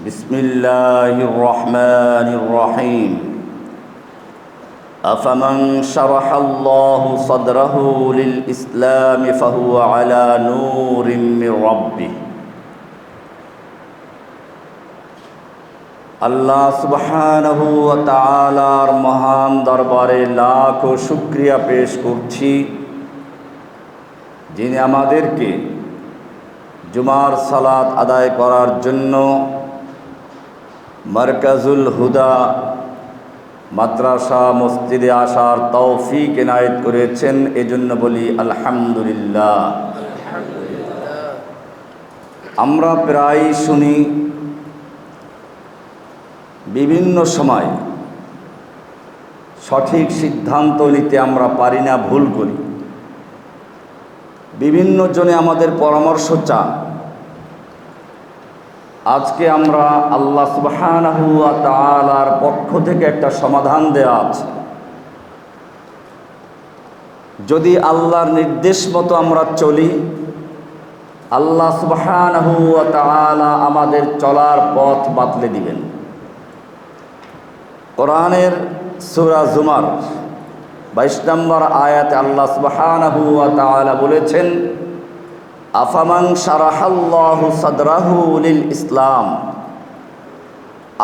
বিসমিল্লাহির রহমানির রহিম। আফামান শারাহাল্লাহু সাদরাহু লিল ইসলামি ফাহুয়া আলা নূরিম মির রাব্বিহ। আল্লাহ সুবহানাহু ওয়া তাআলার মহান দরবারে লাখো শুকরিয়া পেশ করছি, যিনি আমাদেরকে জুমার সালাত আদায় করার জন্য মারকাজুল হুদা মাদ্রাসা মসজিদে আসার তৌফিক এনায়েত করেছেন। এজন্য বলি আলহামদুলিল্লাহ। আমরা প্রায় শুনি, বিভিন্ন সময় সঠিক সিদ্ধান্ত নিতে আমরা পারি না, ভুল করি। বিভিন্ন জনে আমাদের পরামর্শ চান। আজকে আমরা আল্লাহ সুবহানাহু ওয়া তাআলার পক্ষ থেকে একটা সমাধান দেওয়া আছে। যদি আল্লাহর নির্দেশ মতো আমরা চলি, আল্লাহ সুবহানাহু ওয়া তাআলা আমাদের চলার পথ বাতলে দিবেন। কোরআনের সূরা জুমার 22 নম্বর আয়াতে আল্লাহ সুবহানাহু ওয়া তাআলা বলেছেন, আফামান শারাহাল্লাহু সাদরাহু লিল ইসলাম।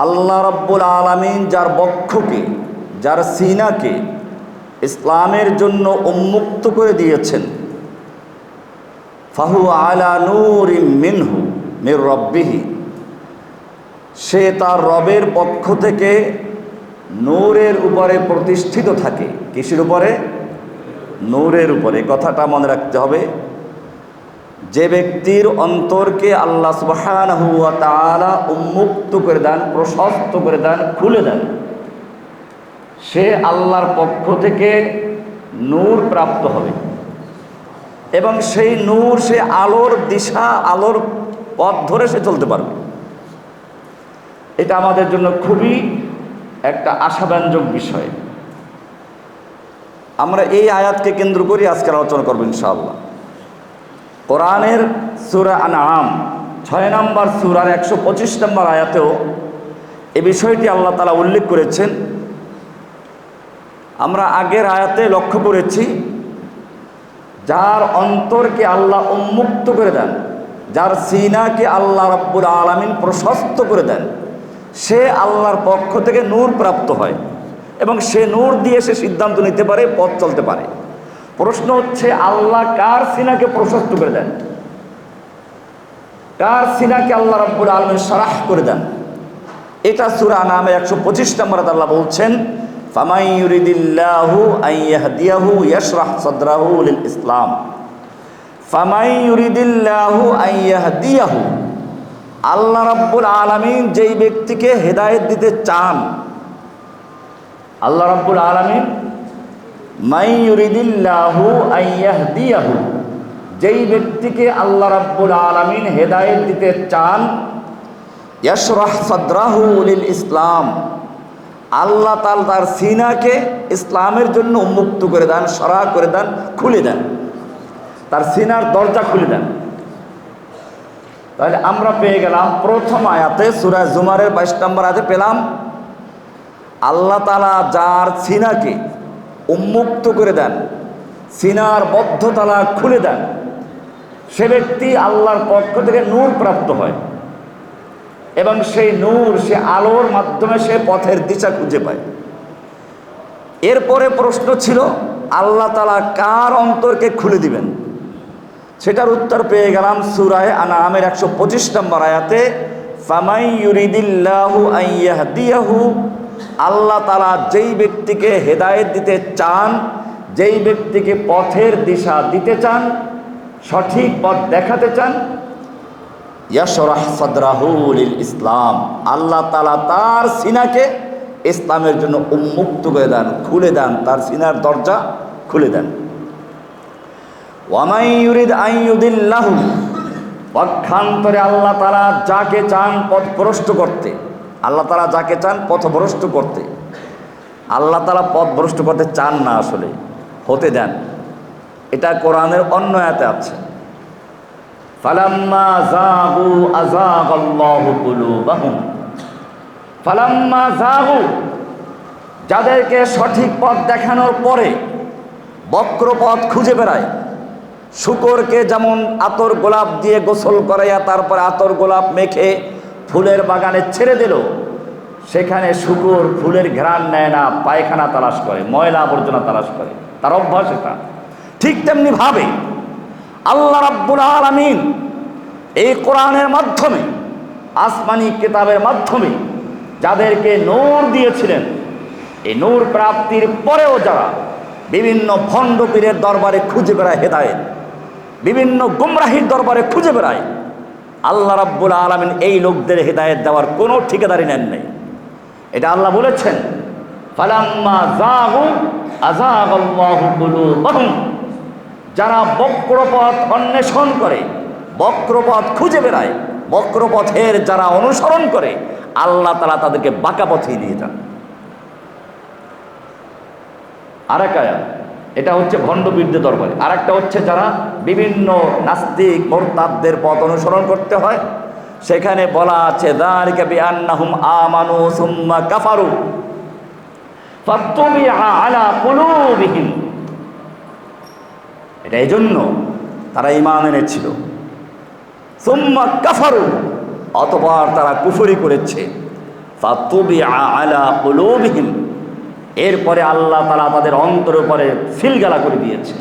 আল্লাহ রাব্বুল আলামিন যার বক্ষকে, যার সিনাকে ইসলামের জন্য উন্মুক্ত করে দিয়েছেন, ফাহুয়া আলা নূরিম মিনহু মির রাব্বিহি। সে তার রবের পক্ষ থেকে নূরের উপরে প্রতিষ্ঠিত থাকে। কিসের উপরে? নূরের উপরে। কথাটা মনে রাখতে হবে। যে ব্যক্তির অন্তরকে আল্লাহ সুবহানাহু ওয়া তাআলা উন্মুক্ত করে দেন, প্রশস্ত করে দেন, খুলে দেন, সে আল্লাহর পক্ষ থেকে নূর প্রাপ্ত হবে এবং সেই নূর, সে আলোর দিশা, আলোর পথ ধরে সে চলতে পারবে। এটা আমাদের জন্য খুবই একটা আশাব্যঞ্জক বিষয়। আমরা এই আয়াতকে কেন্দ্র করে আজকে আলোচনা করব ইনশাআল্লাহ। কোরআনের সূরা আনআম 6 নম্বর সূরার 125 নম্বর আয়াতেও এই বিষয়টি আল্লাহ তাআলা উল্লেখ করেছেন। আমরা আগের আয়াতে লক্ষ্য করেছি, যার অন্তরকে আল্লাহ উন্মুক্ত করে দেন, যার সিনাকে আল্লাহ রাব্বুল আলামিন প্রশস্ত করে দেন, সে আল্লাহর পক্ষ থেকে নূর প্রাপ্ত হয় এবং সে নূর দিয়ে সে সিদ্ধান্ত নিতে পারে, পথ চলতে পারে। প্রশ্ন হচ্ছে, আল্লাহ কার সিনাকে প্রশস্ত করে দেন? কার সিনাকে আল্লাহ রাব্বুল আলামিন শারাহ করে দেন? এটা সূরা আনআমের 125 নম্বরে আল্লাহ বলছেন, ফামান ইউরিদিল্লাহু আন ইয়াহদিয়াহু ইয়াশরাহ সাদরাহু লিল ইসলাম। ফামান ইউরিদিল্লাহু আন ইয়াহদিয়াহু। আল্লাহ রাব্বুল আলামিন যেই ব্যক্তিকে হেদায়েত দিতে চান, আল্লাহ রাব্বুল আলামিন মান ইউরিদিল্লাহু আন ইয়াহদিয়াহু, যেই ব্যক্তিকে আল্লাহ রাব্বুল আলামিন হেদায়েত দিতে চান, ইয়াশরাহ সাদরাহু লিল ইসলাম, আল্লাহ তাআলা তার সিনাকে ইসলামের জন্য উন্মুক্ত করে দেন, সরাহ করে দেন, খুলে দেন, তার সিনার দরজা খুলে দেন। তাহলে আমরা পেয়ে গেলাম প্রথম আয়াতে, সূরা জুমারের 22 নম্বর আয়াতে পেলাম, আল্লাহ তাআলা যার সিনাকে উন্মুক্ত করে দেন, সিনার বদ্ধতালা খুলে দেন, সে ব্যক্তি আল্লাহর পক্ষ থেকে নূর প্রাপ্ত হয় এবং সেই নূর, সে আলোর মাধ্যমে সে পথের দিশা খুঁজে পায়। এরপরে প্রশ্ন ছিল, আল্লাহ তাআলা কার অন্তরকে খুলে দিবেন? সেটার উত্তর পেয়ে গেলাম সূরা আনআমের 125 নম্বর আয়াতে, ফামান ইউরিদিল্লাহু আন ইয়াহদিয়াহু। আল্লাহ তাআলা যেই ব্যক্তিকে হেদায়েত দিতে চান, যেই ব্যক্তিকে পথের দিশা দিতে চান, সঠিক পথ দেখাতে চান, ইয়াশরাহ সাদরাহু লিল ইসলাম, আল্লাহ তাআলা তার সিনাকে ইসলামের জন্য উন্মুক্ত করে দেন, খুলে দেন, তার সিনার দরজা খুলে দেন। ওয়ামান ইউরিদ আন ইউদিল্লাহু। পক্ষান্তরে আল্লাহ তাআলা যাকে চান পথভ্রষ্ট করতে, আল্লাহ তাআলা যাকে চান পথভ্রষ্ট করতে, আল্লাহ তাআলা পথভ্রষ্ট করতে চান না, আসলে হতে দেন। এটা কোরআনের অন্য আয়াতে আছে, ফালাম্মা যাগু আযাগাল্লাহু কুলুবাহুম। ফালাম্মা যাগু, যাদেরকে সঠিক পথ দেখানোর পরে বক্র পথ খুঁজে বেড়ায়, শূকরকে যেমন আতর গোলাপ দিয়ে গোসল করাইয়া তারপর আতর গোলাপ মেখে ফুলের বাগানে ছেড়ে দিল, সেখানে শূকর ফুলের ঘ্রাণ নেয় না, পায়খানা তালাশ করে, ময়লা আবর্জনা তালাশ করে, তার অভ্যাস এটা। ঠিক তেমনি ভাবে আল্লাহ রাব্বুল আলামিন এই কোরআনের মাধ্যমে, আসমানি কিতাবের মাধ্যমে যাদেরকে নূর দিয়েছিলেন, এই নূর প্রাপ্তির পরেও যারা বিভিন্ন ভণ্ড পীরের দরবারে খুঁজে বেড়ায় হেদায়েত, বিভিন্ন গুমরাহির দরবারে খুঁজে বেড়ায়, আল্লাহ রাব্বুল আলামিন এই লোকদের হেদায়েত দেওয়ার কোনো ঠিকাদারি নেন নাই। এটা আল্লাহ বলেছেন, ফালাম্মা যাগু আযাগাল্লাহু কুলুবাহুম। যারা বক্রপথ অন্বেষণ করে, বক্রপথ খুঁজে বেড়ায়, বক্রপথের যারা অনুসরণ করে, আল্লাহ তাআলা তাদেরকে বাঁকা পথে নিয়ে যান। আরেক আয়াত, এটা হচ্ছে ভণ্ডপীরদের দরবারে। আরেকটা হচ্ছে যারা বিভিন্ন নাস্তিক মুরতাদদের পথ অনুসরণ করতে হয়, সেখানে বলা আছে যালিকা বিআন্নাহুম আমানু সুম্মা কাফারু ফাতুবিআ আলা কুলুবিহিম। এটা এই জন্য তারা ঈমান এনেছিল, সুম্মা কাফারু, অতঃপর তারা কুফরি করেছে, ফাতুবিআ আলা কুলুবিহিম, এরপরে আল্লাহ তাআলা তাদের অন্তরের উপরে সিলগালা করে দিয়েছে।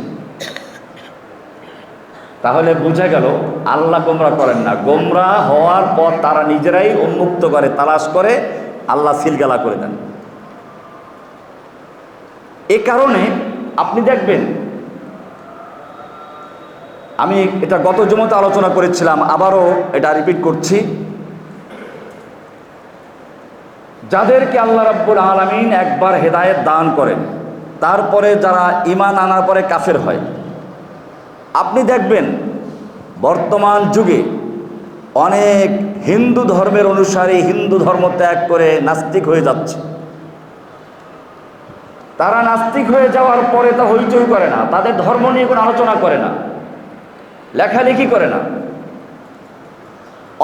তাহলে বোঝা গেল আল্লাহ গোমরা করেন না, গোমরা হওয়ার পর তারা নিজেরাই উন্মুক্ত করে, তালাশ করে, আল্লাহ সিলগালা করে দেন। এ কারণে আপনি দেখবেন, আমি এটা গত জুমাতে আলোচনা করেছিলাম, আবারও এটা রিপিট করছি, যাদেরকে আল্লাহ রাব্বুল আলামিন একবার হেদায়েত দান করেন, তারপরে যারা ঈমান আনার পরে কাফের হয়, আপনি দেখবেন বর্তমান যুগে অনেক হিন্দু ধর্মের অনুসারী হিন্দু ধর্ম ত্যাগ করে নাস্তিক হয়ে যাচ্ছে। তারা নাস্তিক হয়ে যাওয়ার পরে তা হইচই করে না, তাদের ধর্ম নিয়ে কোনো আলোচনা করে না, লেখালেখি করে না।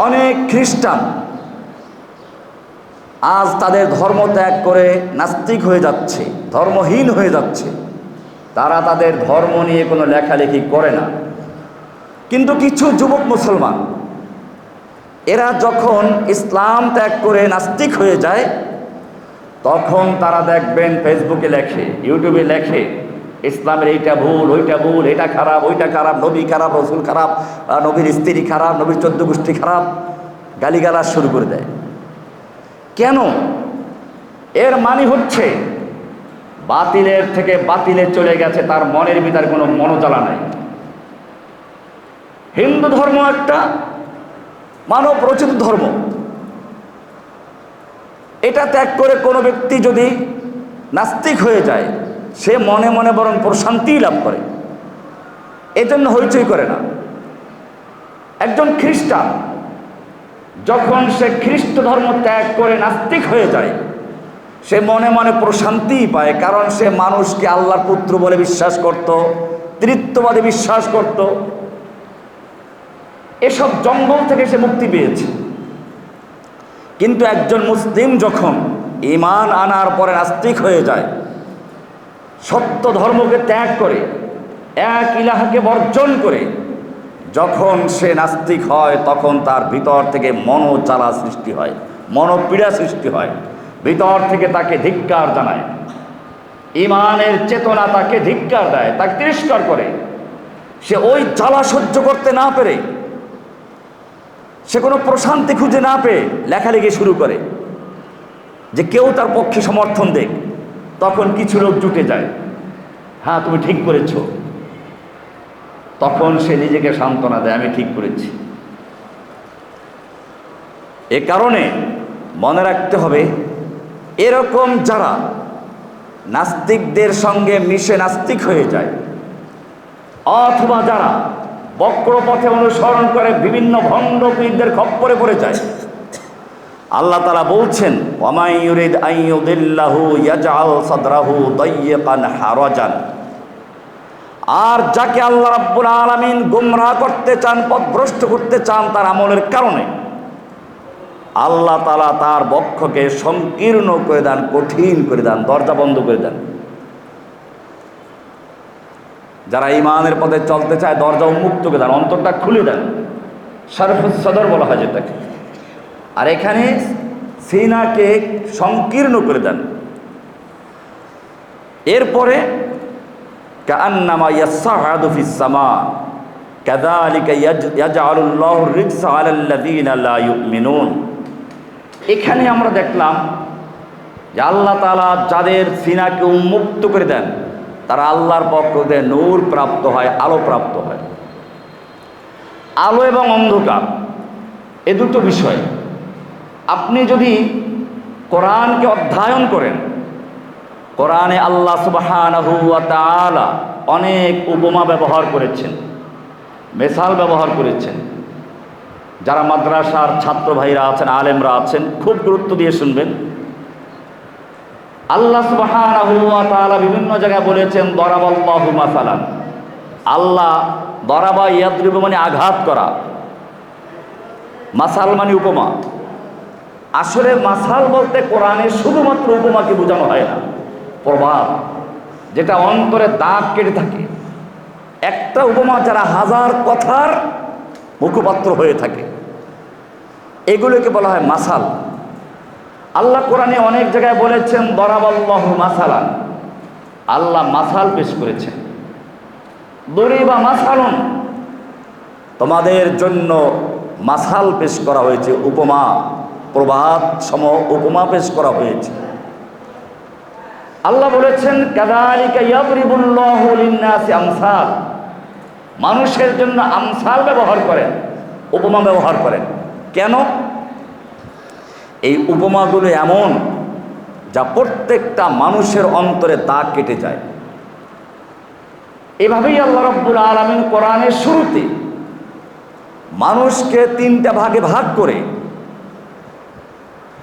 অনেক খ্রিস্টান আজ তাদের ধর্ম ত্যাগ করে নাস্তিক হয়ে যাচ্ছে, ধর্মহীন হয়ে যাচ্ছে। তারা তাদের ধর্ম নিয়ে কোনো লেখালেখি করে না। কিন্তু কিছু যুবক মুসলমান, এরা যখন ইসলাম ত্যাগ করে নাস্তিক হয়ে যায়, তখন তারা দেখবেন ফেসবুকে লেখে, ইউটিউবে লেখে, ইসলামের এইটা ভুল, ওইটা ভুল, এটা খারাপ, ওইটা খারাপ, নবী খারাপ, রসুল খারাপ, নবীর স্ত্রী খারাপ, নবীর 14 গোষ্ঠী খারাপ, গালিগালাজ শুরু করে দেয়। কেন? এর মানে হচ্ছে বাতিলের থেকে বাতিলে চলে গেছে, তার মনের ভিতরে কোনো মনোজ্বালা নাই। হিন্দু ধর্ম একটা মানব রচিত ধর্ম, এটা ত্যাগ করে কোনো ব্যক্তি যদি নাস্তিক হয়ে যায়, সে মনে মনে বরং প্রশান্তি লাভ করে, এজন্য হইচই করে না। একজন খ্রিস্টান যখন সে খ্রিস্ট ধর্ম ত্যাগ করে নাস্তিক হয়ে যায়, সে মনে মনে প্রশান্তি পায়, কারণ সে মানুষকে আল্লাহর পুত্র বলে বিশ্বাস করত, ত্রিত্ববাদে বিশ্বাস করত। এসব জঙ্গল থেকে সে মুক্তি পেয়েছে। কিন্তু একজন মুসলিম যখন ঈমান আনার পরে নাস্তিক হয়ে যায়, সত্য ধর্মকে ত্যাগ করে, এক ইলাহাকে বর্জন করে যখন সে নাস্তিক হয়, তখন তার ভিতর থেকে মনোজ্বালা সৃষ্টি হয়, মনোপীড়া সৃষ্টি হয়, ভিতর থেকে তাকে ধিক্কার জানায়, ঈমানের চেতনা তাকে ধিক্কার দেয়, তাকে তিরস্কার করে। সে ওই জ্বালা সহ্য করতে না পেরে, সে কোনো প্রশান্তি খুঁজে না পেয়ে লেখালেখি শুরু করে যে কেউ তার পক্ষে সমর্থন দেখ। তখন কিছু লোক জুটে যায়, হ্যাঁ তুমি ঠিক করেছ। তখন সে নিজেকে সান্ত্বনা দেয়, আমি ঠিক করেছি। এ কারণে মনে রাখতে হবে, এরকম যারা নাস্তিকদের সঙ্গে মিশে নাস্তিক হয়ে যায়, অথবা যারা বক্রপথে অনুসরণ করে বিভিন্ন ভণ্ড পীরদের খপ্পরে পড়ে যায়, আল্লাহ তাআলা বলছেন, ওয়ামাই ইউরিদ আন ইউদিল্লাহু ইয়াজআল সাদরাহু দাইয়্যিকান হারাজান। আর যাকে আল্লাহ রাব্বুল আলামিন গোমরাহ করতে চান, পথভ্রষ্ট করতে চান তার আমলের কারণে, আল্লাহ তাআলা তার বক্ষকে সংকীর্ণ করে দেন, কঠিন করে দেন, দরজা বন্ধ করে দেন। যারা ঈমানের পথে চলতে চায় দরজা উন্মুক্ত করে দেন, অন্তরটা খুলে দেন, শারফুস সদর বলা হয় যেটাকে। আর এখানে সিনাকে সংকীর্ণ করে দেন। এরপরে কাআন্নামা ইয়াসআদু ফিস সামা কাযালিকা ইয়াজআলুল্লাহু রিজসা আলাল্লাযীনা লা ইউমিনুন। এখানে আমরা দেখলাম যে আল্লাহ তাআলা যাদের সিনাকে উন্মুক্ত করে দেন তারা আল্লাহর পক্ষ থেকে নূর প্রাপ্ত হয়, আলো প্রাপ্ত হয়। আলো এবং অন্ধকার এ দুটো বিষয় আপনি যদি কোরআনকে অধ্যয়ন করেন, কোরআনে আল্লাহ সুবহানাহু ওয়া তাআলা অনেক উপমা ব্যবহার করেছেন, মেসাল ব্যবহার করেছেন। যারা মাদ্রাসার ছাত্র ভাইরা আছেন, আলেমরা আছেন, খুব গুরুত্ব দিয়ে শুনবেন। আল্লাহ সুবহানাহু ওয়া তাআলা বিভিন্ন জায়গায় বলেছেন দরাবাল্লাহু মাসালান। আল্লাহ দরাবা ইয়াদরিবু মানে আঘাত করা, মাসাল মানে উপমা। আসলে মাসাল বলতে কোরআনে শুধুমাত্র উপমাকে বোঝানো হয় না, প্রভাব যেটা অন্তরে দাগ কেটে থাকে। একটা উপমা যারা হাজার কথার মুখপাত্র হয়ে থাকে, এগুলোকে বলা হয় মাসাল। আল্লাহ কোরআনে অনেক জায়গায় বলেছেন দরাবাল্লাহু মাসালান, আল্লাহ মাসাল পেশ করেছেন। দরিবা মাসালুন, তোমাদের জন্য মাসাল পেশ করা হয়েছে, উপমা প্রবাদ সম উপমা পেশ করা হয়েছে। আল্লাহ বলেছেন কাযালিকা ইয়াদরিবুল্লাহু লিন-নাসি আমসাল, মানুষের জন্য আমসাল ব্যবহার করেন, উপমা ব্যবহার করেন। কেন? এই উপমাগুলো এমন যা প্রত্যেকটা মানুষের অন্তরে দাগ কেটে যায়। এভাবেই আল্লাহ রাব্বুল আলামিন কোরআনের শুরুতে মানুষকে তিনটা ভাগে ভাগ করে,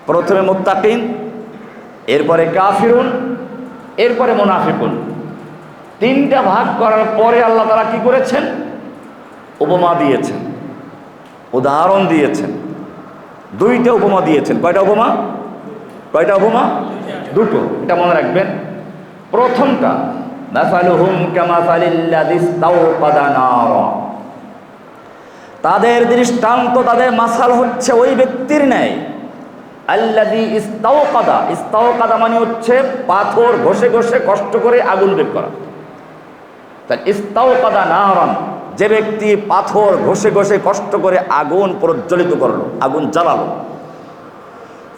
প্রথমে মুত্তাকিন, এরপরে কাফিরুন, এরপরে মুনাফিকুন, তিনটা ভাগ করার পরে আল্লাহ তাআলা কি করেছেন? উপমা দিয়েছেন, উদাহরণ দিয়েছেন। দুইটা উপমা দিয়েছেন। কয়টা উপমা? কয়টা উপমা? দুটো। এটা মনে রাখবেন। প্রথমটা মাসালুহুম কামাসালিল্লাযী ইসতাওকাদা নারা, তাদের দৃষ্টান্ত, তাদের মাসাল হচ্ছে ওই ব্যক্তির ন্যায়। আল্লাযী ইসতাওকাদা, ইসতাওকাদা মানে হচ্ছে পাথর ঘষে ঘষে কষ্ট করে আগুন বের করা। তাই ইসতাওকাদা নারান, যে ব্যক্তি পাথর ঘষে ঘষে কষ্ট করে আগুন প্রজ্বলিত করলো, আগুন জ্বালালো।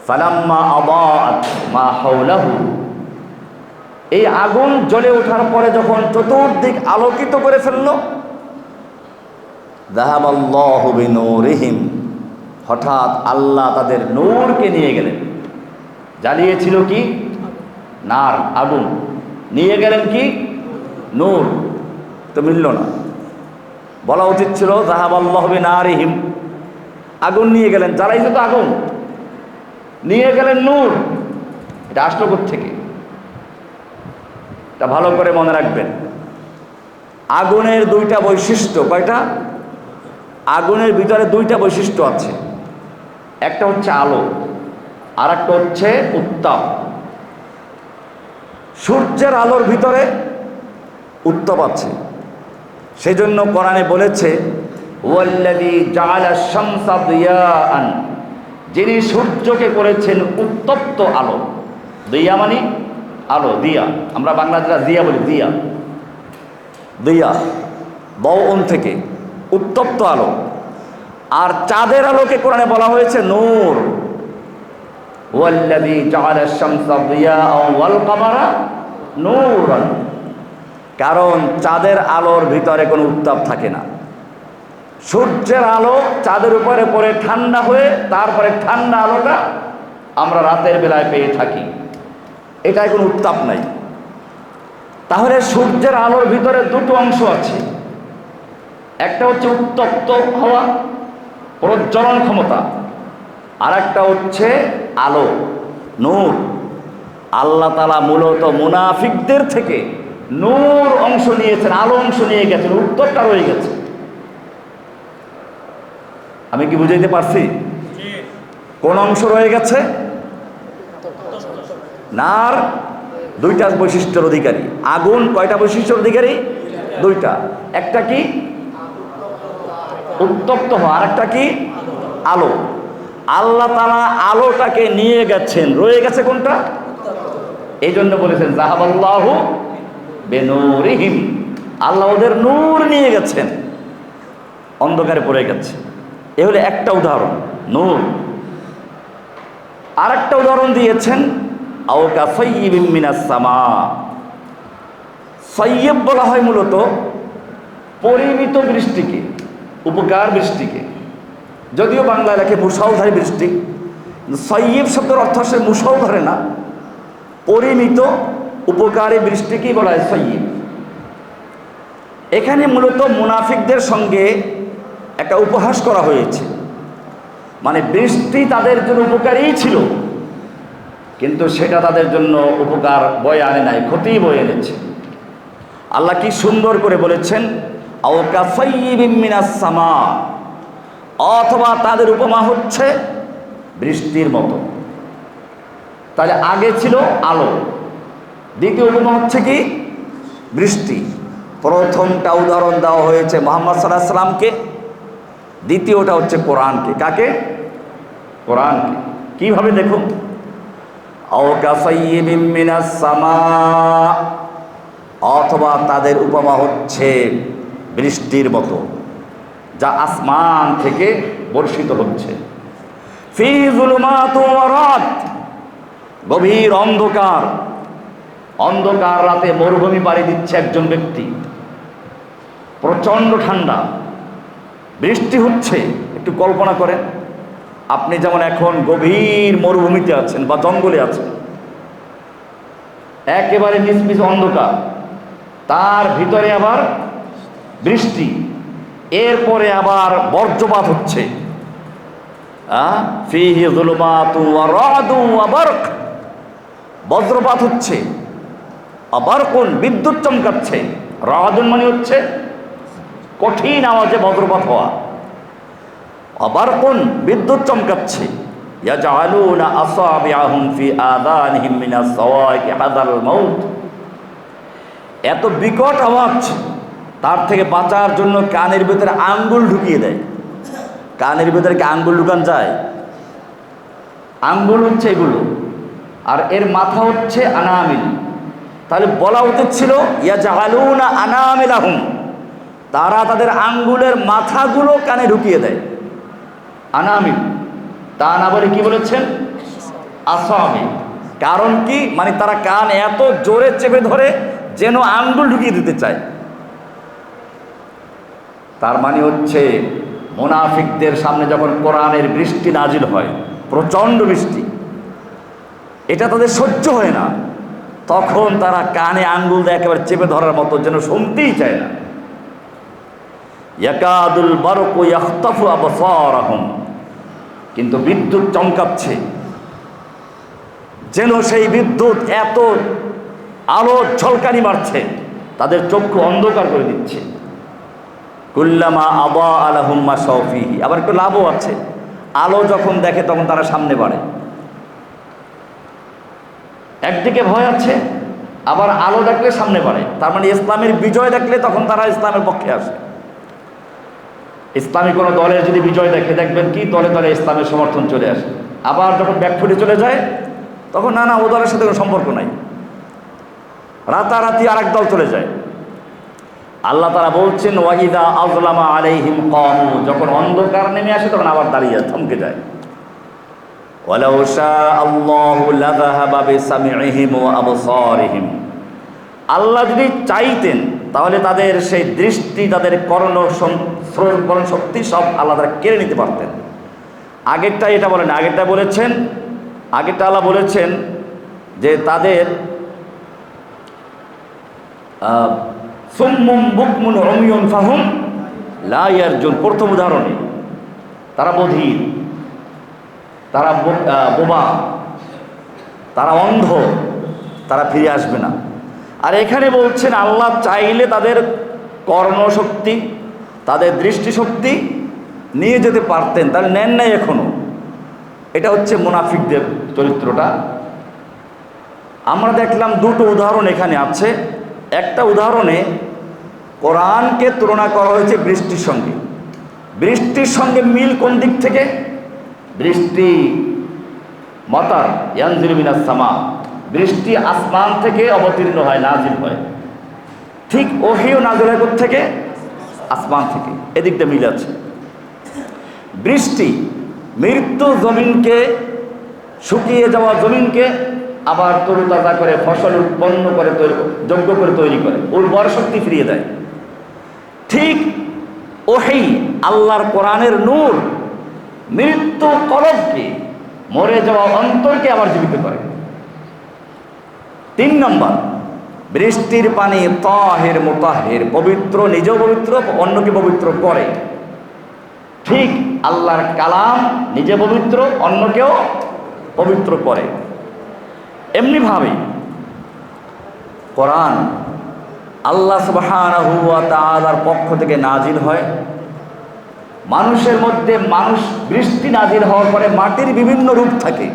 ফালাম্মা আদাআত মা হাওলাহু, এই আগুন জ্বলে ওঠার পরে যখন চতুর্দিক আলোকিত করে ফেললো, যাহাবাল্লাহু বিনূরিহিম, হঠাৎ আল্লাহ তাদের নূরকে নিয়ে গেলেন। জ্বালিয়েছিল কি? নার, আগুন। নিয়ে গেলেন কি? নূর। তো মিলল না, বলা উচিত ছিল যাহাবাল্লাহু বিনারিহিম, আগুন নিয়ে গেলেন, জ্বালাইছে তো আগুন, নিয়ে গেলেন নূর। এটা আসলো কোত্থেকে? এটা ভালো করে মনে রাখবেন। আগুনের দুইটা বৈশিষ্ট্য। কয়টা? আগুনের ভিতরে দুইটা বৈশিষ্ট্য আছে। একটা হচ্ছে আলো, আর একটা হচ্ছে উত্তাপ। সূর্যের আলোর ভিতরে উত্তাপ আছে। সেজন্য কোরআনে বলেছে ওয়াল্লাযী জাআলা আশ-শামসা দিয়াআন, যিনি সূর্যকে করেছেন উত্তপ্ত আলো। দিয়া মানে আলো, দিয়া। আমরা বাংলাদেশে দিয়া বলি, দিয়া, দিয়া বউন থেকে উত্তপ্ত আলো। আর চাঁদের আলোকে কোরআনে বলা হয়েছে নূর। ওয়াল্লাযী জাআলা আশ-শামসা দিয়াআন ওয়াল কামারা নূরান, কারণ চাঁদের আলোর ভিতরে কোনো উত্তাপ থাকে না। সূর্যের আলো চাঁদের উপরে পড়ে ঠান্ডা হয়ে তারপরে ঠান্ডা আলোটা আমরা রাতের বেলায় পেয়ে থাকি, এটায় কোনো উত্তাপ নাই। তাহলে সূর্যের আলোর ভিতরে দুটো অংশ আছে। একটা হচ্ছে উত্তপ্ত হওয়া, প্রজ্বলন ক্ষমতা, আর একটা হচ্ছে আলো, নূর। আল্লাহ তাআলা মূলত মুনাফিকদের থেকে নূর অংশ নিয়েছেন, আলো অংশ নিয়ে গেছেন, উত্তরটা রয়ে গেছে। আমি কি বুঝাইতে পারছি? কোন অংশ রয়ে গেছে? নার দুইটা বৈশিষ্ট্যের অধিকারী। আগুন কয়টা বৈশিষ্ট্যের অধিকারী? দুইটা। একটা কি উত্তপ্ত হওয়া, আর একটা কি আলো। আল্লাহ তাআলা আলোটাকে নিয়ে গেছেন, রয়ে গেছে কোনটা? এই জন্য বলেছেন যাহাবাল্লাহু বিনূরিহিম, আল্লাহ ওদের নূর নিয়ে গেছেন, অন্ধকারে পড়ে গেছে। এ হলো একটা উদাহরণ, নূর। আর একটা উদাহরণ দিয়েছেন আও কাসাইয়্যিবিন মিনাস সামা। সাইয়্যিব বলা হয় মূলত পরিমিত বৃষ্টিকে, উপকার বৃষ্টিকে। যদিও বাংলায় লেখে মুষলধারে বৃষ্টি, সাইয়্যিব শব্দের অর্থ সে মুষলধারে না, পরিমিত উপকারী বৃষ্টিকেই বলা হয় সাইয়্যিব। এখানে মূলত মুনাফিকদের সঙ্গে একটা উপহাস করা হয়েছে, মানে বৃষ্টি তাদের জন্য উপকারী ছিল, কিন্তু সেটা তাদের জন্য উপকার বয়ে আনে নাই, ক্ষতি বয়ে এনেছে। আল্লাহ কি সুন্দর করে বলেছেন আও কাসাইয়্যিবিন মিনাস সামা, অথবা তাদের উপমা হচ্ছে বৃষ্টির মতো। তাহলে আগে ছিল আলো, দ্বিতীয় উপমা হচ্ছে কি বৃষ্টি। প্রথমটা উদাহরণ দেওয়া হয়েছে মুহাম্মদ সাল্লাল্লাহু আলাইহি সাল্লামকে, দ্বিতীয়টা হচ্ছে কোরআনকে। কাকে? কোরআনকে। কিভাবে দেখুন, আও কাসাইয়্যিবিন মিনাস সামা, অথবা তাদের উপমা হচ্ছে বৃষ্টির মতো, যা আসমান থেকে বর্ষিত হচ্ছে। ফি যুলুমাতুন ওয়া রাদ, গভীর অন্ধকার, অন্ধকার রাতে মরুভূমি পাড়ি দিচ্ছে একজন ব্যক্তি, প্রচণ্ড ঠান্ডা, বৃষ্টি হচ্ছে। একটু কল্পনা করেন, আপনি যেমন এখন গভীর মরুভূমিতে আছেন বা জঙ্গলে আছেন, একেবারে নিছনিছ অন্ধকার, তার ভিতরে আবার বৃষ্টি, এরপরে আবার বজ্রপাত হচ্ছে। ফিহি যুলুমাতুন ওয়া রাদুন ওয়া বারক, বজ্রপাত হচ্ছে, আবারকুন বিদ্যুৎ চমকাচ্ছে। রাদুন মানে হচ্ছে কঠিন আওয়াজে বজ্রপাত হওয়া, আবারকুন বিদ্যুৎ চমকাচ্ছে। ইয়াজআলুনা আসাবিআহুম ফি আযানিহিম মিনাস সাওয়াইকি হাযাল মাউত, এত বিকট আওয়াজ, তার থেকে বাঁচার জন্য কানের ভিতরে আঙ্গুল ঢুকিয়ে দেয়। কানের ভিতরে কি আঙ্গুল ঢুকান যায়? আঙ্গুল হচ্ছে এগুলো, আর এর মাথা হচ্ছে আনামিল। তাহলে বলা উচিত ছিল ইয়াজআলুনা আনামিলাহুম, তারা তাদের আঙ্গুলের মাথাগুলো কানে ঢুকিয়ে দেয়, আনামিল। তা না বলে কি বলেছেন? আসাবি। কারণ কি? মানে তারা কান এত জোরে চেপে ধরে যেন আঙ্গুল ঢুকিয়ে দিতে চায়। তার মানে হচ্ছে মুনাফিকদের সামনে যখন কোরআনের বৃষ্টি নাজিল হয়, প্রচণ্ড বৃষ্টি, এটা তাদের সহ্য হয় না, তখন তারা কানে আঙ্গুল দিয়ে একেবারে চেপে ধরার মতো, যেন শুনতেই চায় না। ইয়াকাদুল বারকু ইয়াখতাফু আবসারাহুম, কিন্তু বিদ্যুৎ চমকাচ্ছে, যেন সেই বিদ্যুৎ এত আলো ঝলকানি মারছে, তাদের চক্ষু অন্ধকার করে দিচ্ছে। কুল্লামা আবা আলাহুম মাশাউ ফীহি, আবার একটু লাভও আছে, আলো যখন দেখে তখন তারা সামনে বাড়ে। একদিকে ভয় আছে, আবার আলো দেখলে সামনে বাড়ে, তার মানে ইসলামের বিজয় দেখলে তখন তারা ইসলামের পক্ষে আসে। ইসলামী কোনো দলের যদি বিজয় দেখে, দেখবেন কি দলে দলে ইসলামের সমর্থন চলে আসে। আবার যখন ব্যাকফুটে চলে যায়, তখন না ও দলের সাথে কোনো সম্পর্ক নাই, রাতারাতি আর এক দল চলে যায়। আল্লাহ তাআলা বলছেন ওয়াইদা আযলামা আলাইহিম কামু, যখন অন্ধকার নেমে আসে তখন আবার দাঁড়িয়ে থমকে যায়। ওয়ালাউ শাআল্লাহু লাযাহাবা বিসামিইহিম ওয়া আবসারিহিম, আল্লাহ যদি চাইতেন তাহলে তাদের সেই দৃষ্টি, তাদের শ্রবণ শক্তি সব আল্লাহ তারা কেড়ে নিতে পারতেন। আগেরটা এটা বলেন, আগেরটা বলেছেন, আগেরটা আল্লাহ বলেছেন যে তাদের সুম্মুম বুকমুন উমিয়ুন ফাহুম লা ইয়ারজুন, প্রথম উদাহরণে তারা বধির, তারা বোবা, তারা অন্ধ, তারা ফিরে আসবে না। আর এখানে বলছেন আল্লাহ চাইলে তাদের কর্ণশক্তি, তাদের দৃষ্টিশক্তি নিয়ে যেতে পারতেন, তাহলে নেন নাই এখনো। এটা হচ্ছে মুনাফিকদের চরিত্রটা। আমরা দেখলাম দুটো উদাহরণ এখানে আছে। একটা উদাহরণে কোরআনকে তুলনা করা হয়েছে বৃষ্টির সঙ্গে। বৃষ্টির সঙ্গে মিল কোন দিক থেকে? বৃষ্টি মতার ইয়ানজিলু মিনাস সামা, বৃষ্টি আসমান থেকে অবতীর্ণ হয়, নাজিল হয়। ঠিক ওহিও নাজিল হয় থেকে আসমান থেকে, এদিকটা মিল আছে। বৃষ্টি মৃত্যু জমিনকে, শুকিয়ে যাওয়া জমিনকে আবার তরুতাজা করে, ফসল উৎপন্ন করে, যোগ্য করে তৈরি করে, উর্বর শক্তি ফিরিয়ে দেয়। ঠিক ওহী আল্লাহর কোরআনের নূর মৃত্যু কলবকে, মরে যাওয়া অন্তরকে আবার জীবিত করে। 3 নম্বর, বৃষ্টির পানি তাহির মুতাহির, পবিত্র, নিজেও পবিত্র, অন্যকে পবিত্র করে। ঠিক আল্লাহর কালাম নিজে পবিত্র, অন্যকেও পবিত্র করে। এমনিভাবে কোরআন আল্লাহ সুবহানাহু ওয়া তাআলার পক্ষ থেকে নাজিল হয় মানুষের মধ্যে। মানুষ বৃষ্টি নাজিল হওয়ার পরে মাটির বিভিন্ন রূপ থাকে।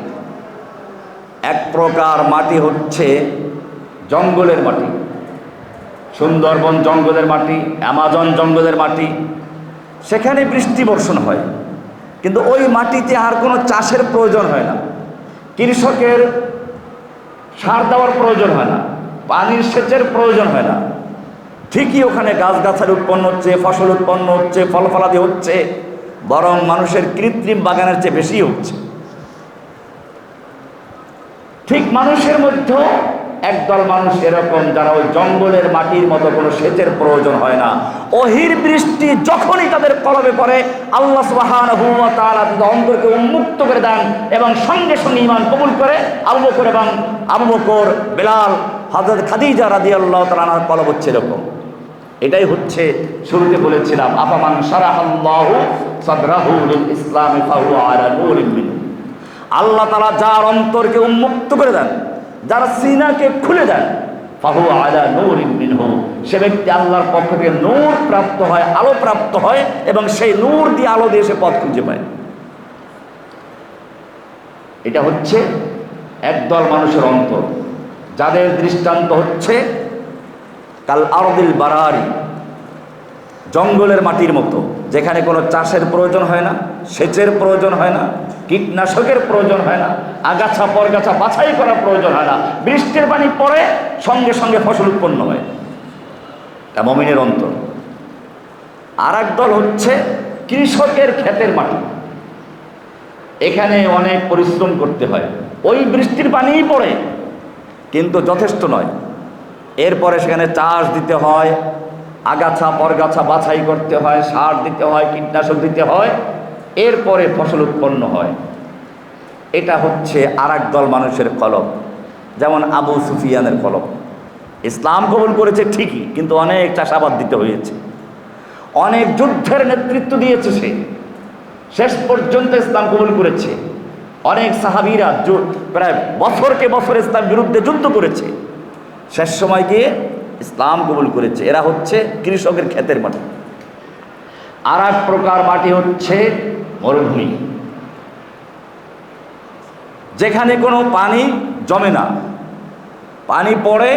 এক প্রকার মাটি হচ্ছে জঙ্গলের মাটি, সুন্দরবন জঙ্গলের মাটি, অ্যামাজন জঙ্গলের মাটি, সেখানে বৃষ্টি বর্ষণ হয়। কিন্তু ওই মাটিতে আর কোনো চাষের প্রয়োজন হয় না, কৃষকের সার দেওয়ার প্রয়োজন হয় না, পানির সেচের প্রয়োজন হয় না। ঠিকই ওখানে গাছগাছালি উৎপন্ন হচ্ছে, ফসল উৎপন্ন হচ্ছে, ফল ফলাদি হচ্ছে, বরং মানুষের কৃত্রিম বাগানের চেয়ে বেশি হচ্ছে। ঠিক মানুষের মধ্যেও একদল মানুষ এরকম, যারা ওই জঙ্গলের মাটির মতো কোনো সেচের প্রয়োজন হয় না। ওহির বৃষ্টি যখনই তাদের কলবে পড়ে, আল্লাহ সুবহানাহু ওয়া তাআলা তাদের অন্তরকে উন্মুক্ত করে দেন এবং সঙ্গে সঙ্গে ঈমান কবুল করে আবু বকর এবং আবু বকর, বেলাল, হযরত খাদিজা রাদিয়াল্লাহু তাআলা আনহার কলব হচ্ছে এরকম। এটাই হচ্ছে শুরুতে বলেছিলাম, আফামান শারাহাল্লাহু সাদরাহু লিল ইসলামি ফাহুয়া আলা নূরিন মিনহু। আল্লাহ তাআলা যার অন্তরকে উন্মুক্ত করে দেন, যার সিনাকে খুলে দেন, ফাহুয়া আলা নূরিন মিনহু, সে ব্যক্তি আল্লাহর পক্ষ থেকে নূর প্রাপ্ত হয়, আলো প্রাপ্ত হয়, এবং সেই নূর দিয়ে, আলো দিয়ে সে পথ খুঁজে পায়। এটা হচ্ছে একদল মানুষের অন্তর, যাদের দৃষ্টান্ত হচ্ছে কাল আরদিল বারারি, জঙ্গলের মাটির মতো, যেখানে কোনো চাষের প্রয়োজন হয় না, সেচের প্রয়োজন হয় না, কীটনাশকের প্রয়োজন হয় না, আগাছা পরগাছা বাছাই করার প্রয়োজন হয় না। বৃষ্টির পানি পড়ে সঙ্গে সঙ্গে ফসল উৎপন্ন হয়। তা মুমিনের অন্তর। আর এক দল হচ্ছে কৃষকের ক্ষেতের মাটি, এখানে অনেক পরিশ্রম করতে হয়, ওই বৃষ্টির পানিই পড়ে, কিন্তু যথেষ্ট নয়। এরপরে সেখানে চাষ দিতে হয়, আগাছা পরগাছা বাছাই করতে হয়, সার দিতে হয়, কীটনাশক দিতে হয়, এরপরে ফসল উৎপন্ন হয়। এটা হচ্ছে আর এক দল মানুষের কলব, যেমন আবু সুফিয়ানের কলব। ইসলাম কবুল করেছে ঠিকই, কিন্তু অনেক চাষাবাদ দিতে হয়েছে, অনেক যুদ্ধের নেতৃত্ব দিয়েছে সে, শেষ পর্যন্ত ইসলাম কবুল করেছে। অনেক সাহাবীরা প্রায় বছরকে বছর ইসলাম বিরুদ্ধে যুদ্ধ করেছে, শেষ সময় গিয়ে ইসলাম কবুল করেছে। এরা হচ্ছে কৃষকের ক্ষেতের মাটি। আর এক প্রকার মাটি হচ্ছে মরুভূমি, যেখানে কোনো পানি জমে না, পানি পড়ে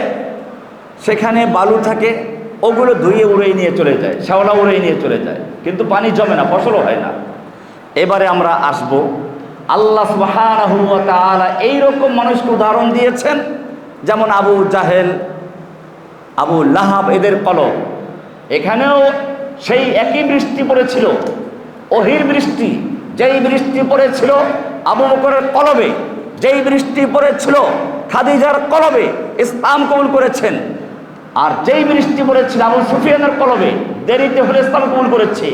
সেখানে বালু থাকে, ওগুলো ধুয়ে উড়িয়ে নিয়ে চলে যায়, শ্যাওলা উড়িয়ে নিয়ে চলে যায়, কিন্তু পানি জমে না, ফসলও হয় না। এবারে আমরা আসব, আল্লাহ সুবহানাহু ওয়া তাআলা এইরকম মানুষকে উদাহরণ দিয়েছেন, যেমন আবু জাহেল, আবু লাহাব, এদের কলব। এখানেও সেই একই বৃষ্টি পড়েছিল, ওহির বৃষ্টি। যেই বৃষ্টি পড়েছিল আবু বকরের কলবে, যেই বৃষ্টি পড়েছিল খাদিজার কলবে, ইসলাম কবুল করেছেন। আর যেই বৃষ্টি পড়েছিল আবু সুফিয়ানের কলবে, দেরিতে হলে ইসলাম কবুল করেছে।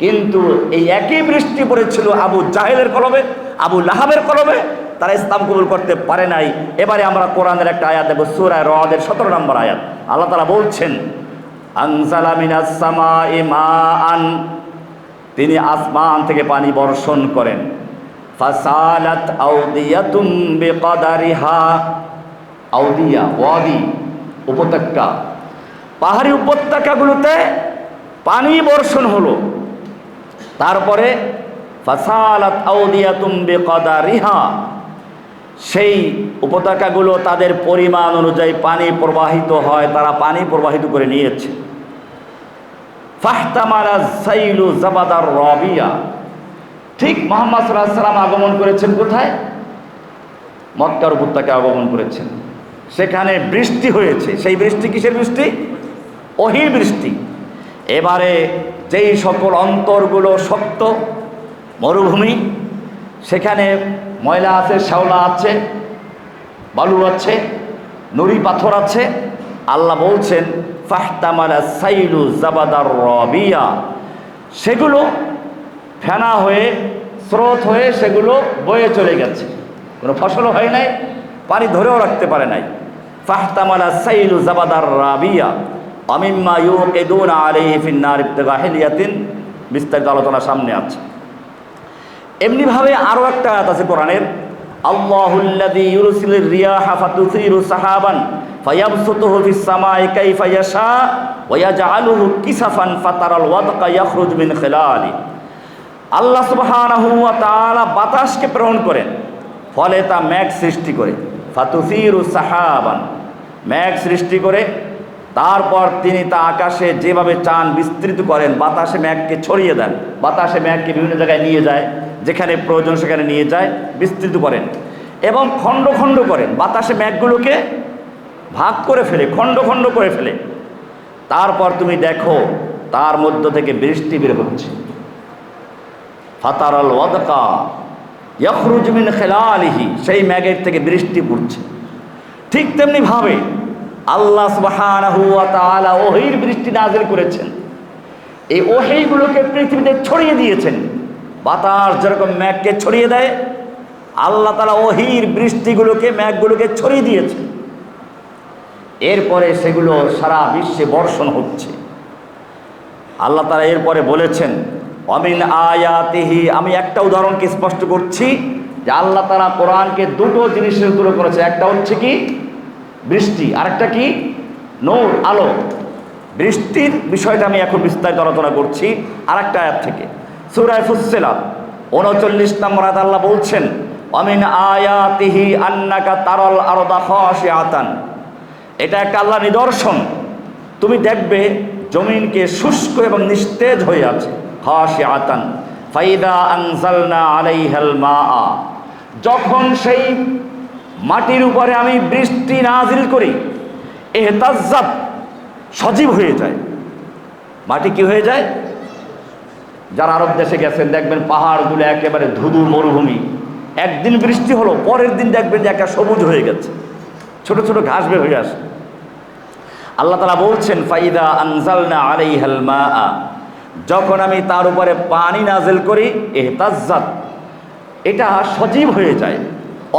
কিন্তু এই একই বৃষ্টি পড়েছিল আবু জাহেলের কলবে, আবু লাহাবের কলবে, তারা ইসলাম কবুল করতে পারে নাই। এবারে আমরা কোরআনের একটা আয়াত দেখব, সূরা রদের 17 নম্বর আয়াত। আল্লাহ তাআলা বলছেন, আনজালা মিনাস সামাই মাআন, তিনি আসমান থেকে পানি বর্ষণ করেন। ফাসালাত আউদিয়াতুম বিকাদারিহা, আউদিয়া ওয়াদি, উপত্যকা, পাহাড়ি উপত্যকাগুলোতে পানি বর্ষণ হলো। তারপরে ফাসালাত আউদিয়াতুম বিকাদারিহা, সেই উপত্যকাগুলো তাদের পরিমাণ অনুযায়ী পানি প্রবাহিত হয়, তারা পানি প্রবাহিত করে নিয়েছে। ফাহতামালা সাইলু জাবাদার রাবিয়া, ঠিক মুহাম্মদ সাল্লাল্লাহু আলাইহি ওয়াসাল্লাম আগমন করেছেন কোথায়? মক্কার উপত্যকায় আগমন করেছেন। সেখানে বৃষ্টি হয়েছে। সেই বৃষ্টি কিসের বৃষ্টি? ওহীর বৃষ্টি। এবারে যেই সকল অন্তরগুলো শক্ত, মরুভূমি, সেখানে ময়লা আছে, শ্যাওলা আছে, বালু আছে, নুড়ি পাথর আছে। আল্লাহ বলছেন ফাহতামালা সাইলু জাবাদার রাবিয়া, সেগুলো ফেনা হয়ে, স্রোত হয়ে সেগুলো বয়ে চলে গেছে। কোনো ফসলও হয় নাই, পানি ধরেও রাখতে পারে নাই। ফাহতামালা সাইলু জাবাদার রাবিয়া আমিম্মা ইউকিদুনা আলাইহি ফিন-নার ইবতিগা হিলিয়াতিন, বিস্তারিত আলোচনা সামনে আছে। এমনিভাবে আরও একটা আয়াত আছে কোরআনের, আল্লাহুল্লাযী ইউরসিলুর রিয়াহা ফাতুসিরু সাহাবান ফায়াবসুতুহু ফিস সামাই কাইফা ইয়াশা ওয়া ইয়াজআলুহু কিসাফান ফাতারাল ওয়াদকা ইয়াখরুজু মিন খিলালি। আল্লাহ সুবহানাহু ওয়া তাআলা বাতাসকে প্রেরণ করেন, ফলে তা মেঘ সৃষ্টি করে। ফাতুসিরু সাহাবান, মেঘ সৃষ্টি করে, তারপর তিনি তা আকাশে যেভাবে চান বিস্তৃত করেন, বাতাসে মেঘকে ছড়িয়ে দেন, বাতাসে মেঘকে বিভিন্ন জায়গায় নিয়ে যায়, যেখানে প্রয়োজন সেখানে নিয়ে যায়, বিস্তৃত করেন এবং খণ্ড খণ্ড করেন। বাতাসে মেঘগুলোকে ভাগ করে ফেলে, খণ্ড খণ্ড করে ফেলে। তারপর তুমি দেখো তার মধ্য থেকে বৃষ্টি বের হচ্ছে। ফাতারাল ওয়াদকা ইয়াখরুজু মিন খিলালিহি, সেই মেঘের থেকে বৃষ্টি পড়ছে। ঠিক তেমনি ভাবে আল্লাহ সুবহানাহু ওয়া তাআলা ওহীর বৃষ্টি নাযিল করেছেন। এই ওহীগুলোকে পৃথিবীতে ছড়িয়ে দিয়েছেন। বাতাস যেরকম মেঘকে ছড়িয়ে দেয়, আল্লাহ তাআলা ওহীর বৃষ্টিগুলোকে, মেঘগুলোকে ছড়িয়ে দিয়েছেন। এরপরে সেগুলো সারা বিশ্বে বর্ষণ হচ্ছে। আল্লাহ তাআলা এরপরে বলেছেন অমিন আয়াতিহি, আমি একটা উদাহরণকে স্পষ্ট করছি যে আল্লাহ তাআলা কোরআনকে দুটো জিনিসের তুলে করেছে। একটা হচ্ছে কি? বৃষ্টি, আরেকটা কি? নূর, আলো। বৃষ্টির বিষয়টা আমি এখন বিস্তারিত আলোচনা করছি আরেকটা আয়াত থেকে, সূরা ফুসসিলাত 39 নম্বর আয়াত। আল্লাহ বলছেন অমিন আয়াতিহি আন্নাকা তারাল আরদা খাশিআতান, এটা একটা আল্লাহ নিদর্শন, তুমি দেখবে জমিনকে শুষ্ক এবং নিস্তেজ হয়ে আছে। খাশিআতান ফাইদা আনজালনা আলাইহাল মাআ, যখন সেই মাটির উপরে আমি বৃষ্টি নাজিল করি, ইহতাজ্জাত, সজীব হয়ে যায়। মাটি কি হয়ে যায়? যারা আরব দেশে গেছেন দেখবেন পাহাড়গুলো একেবারে ধুধু মরুভূমি, একদিন বৃষ্টি হলো, পরের দিন দেখবেন যে একটা সবুজ হয়ে গেছে, ছোট ছোট ঘাস বের হয়ে আসে। আল্লাহ তাআলা বলছেন ফাইদা আনজালনা আলাইহাল মাআ, যখন আমি তার উপরে পানি নাজিল করি, ইহতাজ্জাত, এটা সজীব হয়ে যায়,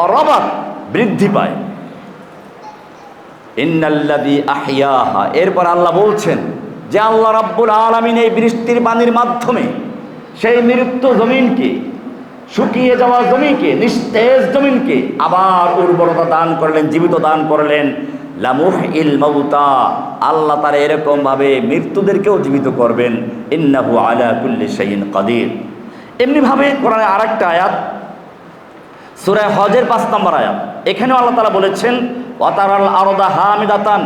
অরাবাত, বৃদ্ধি পায়। ইন্নাল্লাযী আহইয়াহা, এরপর আল্লাহ বলছেন যে আল্লাহ রাব্বুল আলামিন এই বৃষ্টির পানির মাধ্যমে সেই মৃত্যু জমিনকে, শুকিয়ে যাওয়া জমিকে, নিস্তেজ জমিনকে আবার উর্বরতা দান করলেন, জীবিত দান করলেন। লামুহইল মাউতা, আল্লাহ তাআলা এরকম ভাবে মৃত্যুদেরকেও জীবিত করবেন। ইন্নাহু আলা কুল্লি শাইইন কাদির। এমনি ভাবে কোরআনে আরেকটা আয়াত, সূরা হজের 5 নম্বর আয়াত, এখানেও আল্লাহ তাআলা বলেছেন ওয়াতারাল আরদা হামিদাতান,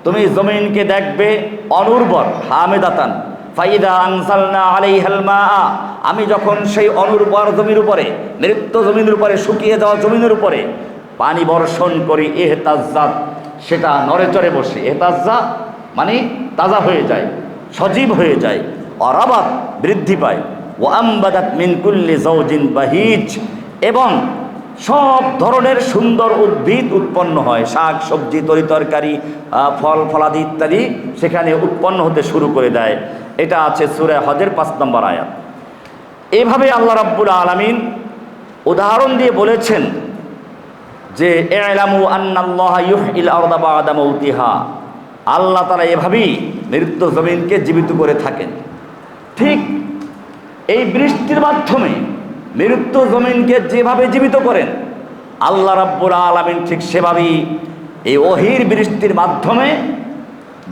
তুমি জমিনকে দেখবে অনুর্বর, হামিদাতান ফাইদা আনজালনা আলাইহাল মাআ, আমি যখন সেই অনুর্বর জমির উপরে, মৃত্যু জমিনের উপরে, শুকিয়ে যাওয়া জমিনের উপরে পানি বর্ষণ করি, ইহতাজ্জাত, সেটা নড়ে চড়ে বসে। ইহতাজ্জা মানে তাজা হয়ে যায়, সজীব হয়ে যায়, অরাবাত, বৃদ্ধি পায়। ওয়া আমবাদাত মিন কুল্লি যাওজিন বাহিজ, এবং সব ধরনের সুন্দর উদ্ভিদ উৎপন্ন হয়, শাক সবজি, তরিতরকারি, ফল ফলাদি ইত্যাদি সেখানে উৎপন্ন হতে শুরু করে দেয়। এটা আছে সূরা হজের 5 নম্বর আয়াত। এভাবে আল্লাহ রাব্বুল আলামিন উদাহরণ দিয়ে বলেছেন যে ই'লামু আন্নাল্লাহা ইউহয়িল আরদা বা'দা মাউতিহা, আল্লাহ তাআলা এভাবেই মৃত্যু জমিনকে জীবিত করে থাকেন। ঠিক এই বৃষ্টির মাধ্যমে মৃত্যু জমিনকে যেভাবে জীবিত করেন, আল্লাহ রাব্বুল আলামিন ঠিক সেভাবেই এই ওহির বৃষ্টির মাধ্যমে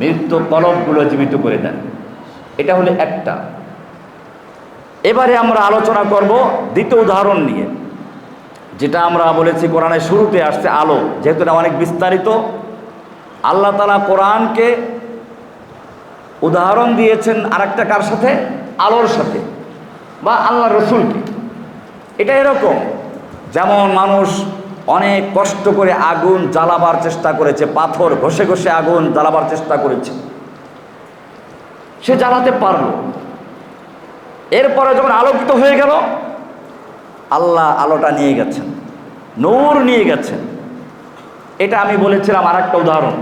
মৃত্যু কলবগুলো জীবিত করে দেন। এটা হলো একটা। এবারে আমরা আলোচনা করব দ্বিতীয় উদাহরণ নিয়ে, যেটা আমরা বলেছি কোরআনের শুরুতে আসছে আলো, যেহেতু এটা অনেক বিস্তারিত। আল্লাহ তাআলা কোরআনকে উদাহরণ দিয়েছেন আরেকটা কার সাথে? আলোর সাথে, বা আল্লাহ রসুলকে। এটা এরকম যেমন মানুষ অনেক কষ্ট করে আগুন জ্বালাবার চেষ্টা করেছে, পাথর ঘষে ঘষে আগুন জ্বালাবার চেষ্টা করেছে, সে জ্বালাতে পারল। এরপরে যখন আলোকিত হয়ে গেল, আল্লাহ আলোটা নিয়ে গেছেন, নূর নিয়ে গেছেন। এটা আমি বলেছিলাম আরেকটা উদাহরণ।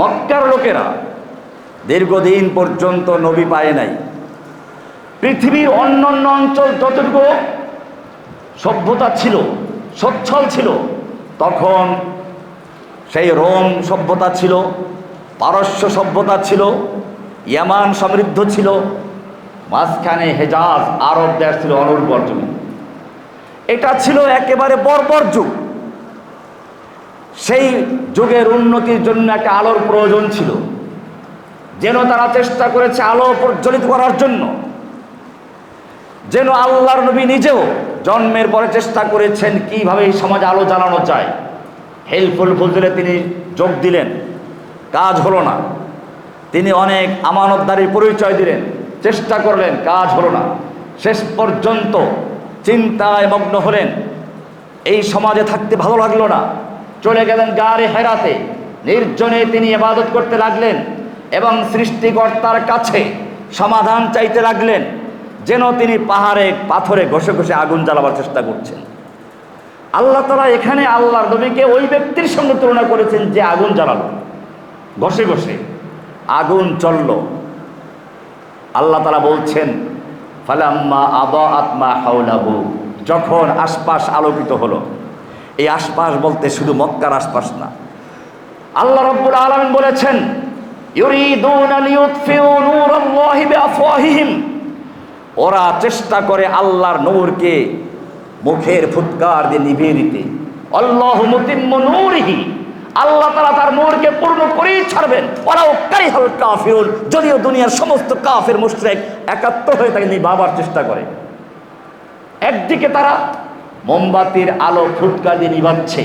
মক্কার লোকেরা দীর্ঘদিন পর্যন্ত নবী পায় নাই। পৃথিবীর অন্যান্য অঞ্চল যতটুকু সভ্যতা ছিল, সচ্ছল ছিল, তখন সেই রোম সভ্যতা ছিল, পারস্য সভ্যতা ছিল, ইয়ামান সমৃদ্ধ ছিল, মাঝখানে হেজাজ আরব দেশ ছিল অনুর্বর জমি। এটা ছিল একেবারে বর্বর যুগ। সেই যুগের উন্নতির জন্য একটা আলোর প্রয়োজন ছিল, যেন তারা চেষ্টা করেছে আলো প্রজ্বলিত করার জন্য। যেন আল্লাহর নবী নিজেও জন্মের পরে চেষ্টা করেছেন কিভাবে এই সমাজে আলো জ্বালানো যায়। হেলফুল ফজলে তিনি যোগ দিলেন, কাজ হলো না। তিনি অনেক আমানতদারির পরিচয় দিলেন, চেষ্টা করলেন, কাজ হলো না। শেষ পর্যন্ত চিন্তায় মগ্ন হলেন, এই সমাজে থাকতে ভালো লাগলো না, চলে গেলেন গারে হেরাতে। নির্জনে তিনি ইবাদত করতে লাগলেন এবং সৃষ্টিকর্তার কাছে সমাধান চাইতে লাগলেন, যেন তিনি পাহাড়ে পাথরে ঘষে ঘষে আগুন জ্বালাবার চেষ্টা করছেন। আল্লাহ তাআলা এখানে আল্লাহর নবীকে ওই ব্যক্তির সঙ্গে তুলনা করেছেন যে আগুন জ্বালালো, ঘষে ঘষে আগুন জ্বলল। আল্লাহ তাআলা বলছেন, ফালাম্মা আদাআত মা হাওলাহু, যখন আশপাশ আলোকিত হলো। এই আশপাশ বলতে শুধু মক্কার আশপাশ না। আল্লাহ রাব্বুল আলামিন বলেছেন, ইউরিদুনা লিইউতফিউ নূরাল্লাহি বিআফওয়াহিহিম, ওরা চেষ্টা করে আল্লাহর নূরকে মুখের ফুৎকার দিয়ে নিভিয়ে দিতে। আল্লাহু মুতিম্মু নূরিহি, আল্লাহ তাআলা তার নূরকে পূর্ণ করেই ছাড়বেন। ওরাও কারিহাল কাফিরুন, যদিও দুনিয়ার সমস্ত কাফের মুশরিক একাত্ম হয়ে তাকে নিভাবার চেষ্টা করে। একদিকে তারা মোমবাতির আলো ফুৎকার দিয়ে নিভাচ্ছে,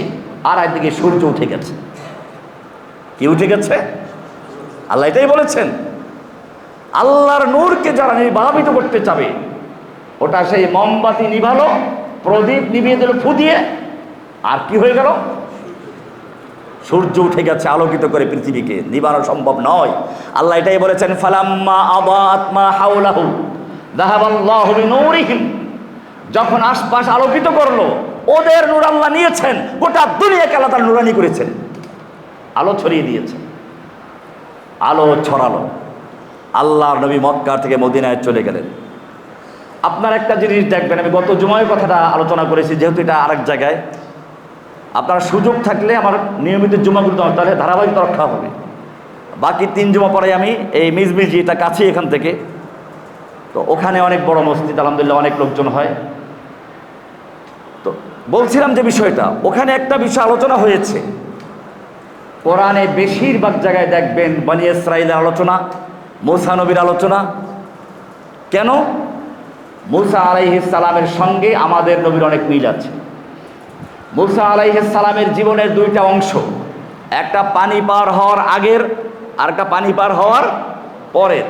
আর একদিকে সূর্য উঠে গেছে। কি উঠে গেছে? আল্লাহ এটাই বলেছেন, আল্লাহর নূরকে যারা নির্বাপিত করতে চাবে, ওটা সেই মোমবাতি নিভালো, প্রদীপ নিভিয়ে দিল ফু দিয়ে, আর কি হয়ে গেল? সূর্য উঠে গেছে আলোকিত করে পৃথিবীকে, নিবানো সম্ভব নয়। আল্লাহ এটাই বলেছেন, ফালাম্মা আদাআত মা হাওলাহু যাহাবাল্লাহু বিনূরিহিম, যখন আশপাশ আলোকিত করলো, ওদের নূর আল্লাহ নিয়েছেন, গোটা দুনিয়াকে আল্লাহ তাআলা নূরানি করেছেন, আলো ছড়িয়ে দিয়েছেন। আলো ছড়ালো, আল্লাহর নবী মক্কা থেকে মদিনায় চলে গেলেন। আপনার একটা জিনিস দেখবেন, আমি গত জুমায় কথাটা আলোচনা করেছি, যেহেতু এটা আরেক জায়গায়, আপনার সুযোগ থাকলে আমার নিয়মিত জুমাগুলো তাহলে ধারাবাহিকতা রক্ষা হবে। বাকি 3 জুমা পরে আমি এই মিজমিজি, এটা কাছে এখান থেকে, তো ওখানে অনেক বড় মসজিদ, আলহামদুলিল্লাহ অনেক লোকজন হয়। তো বলছিলাম যে বিষয়টা, ওখানে একটা বিষয় আলোচনা হয়েছে। কোরআনে বেশিরভাগ জায়গায় দেখবেন বনী ইসরাঈলের আলোচনা, মূসা নবীর আলোচনা। কেন? মূসা আলাইহিস সালামের সঙ্গে আমাদের নবীর অনেক মিল আছে। মূসা আলাইহিস সালামের জীবনের 2টা অংশ, একটা পানি পার হওয়ার আগের, আর একটা পানি পার হওয়ার পরের।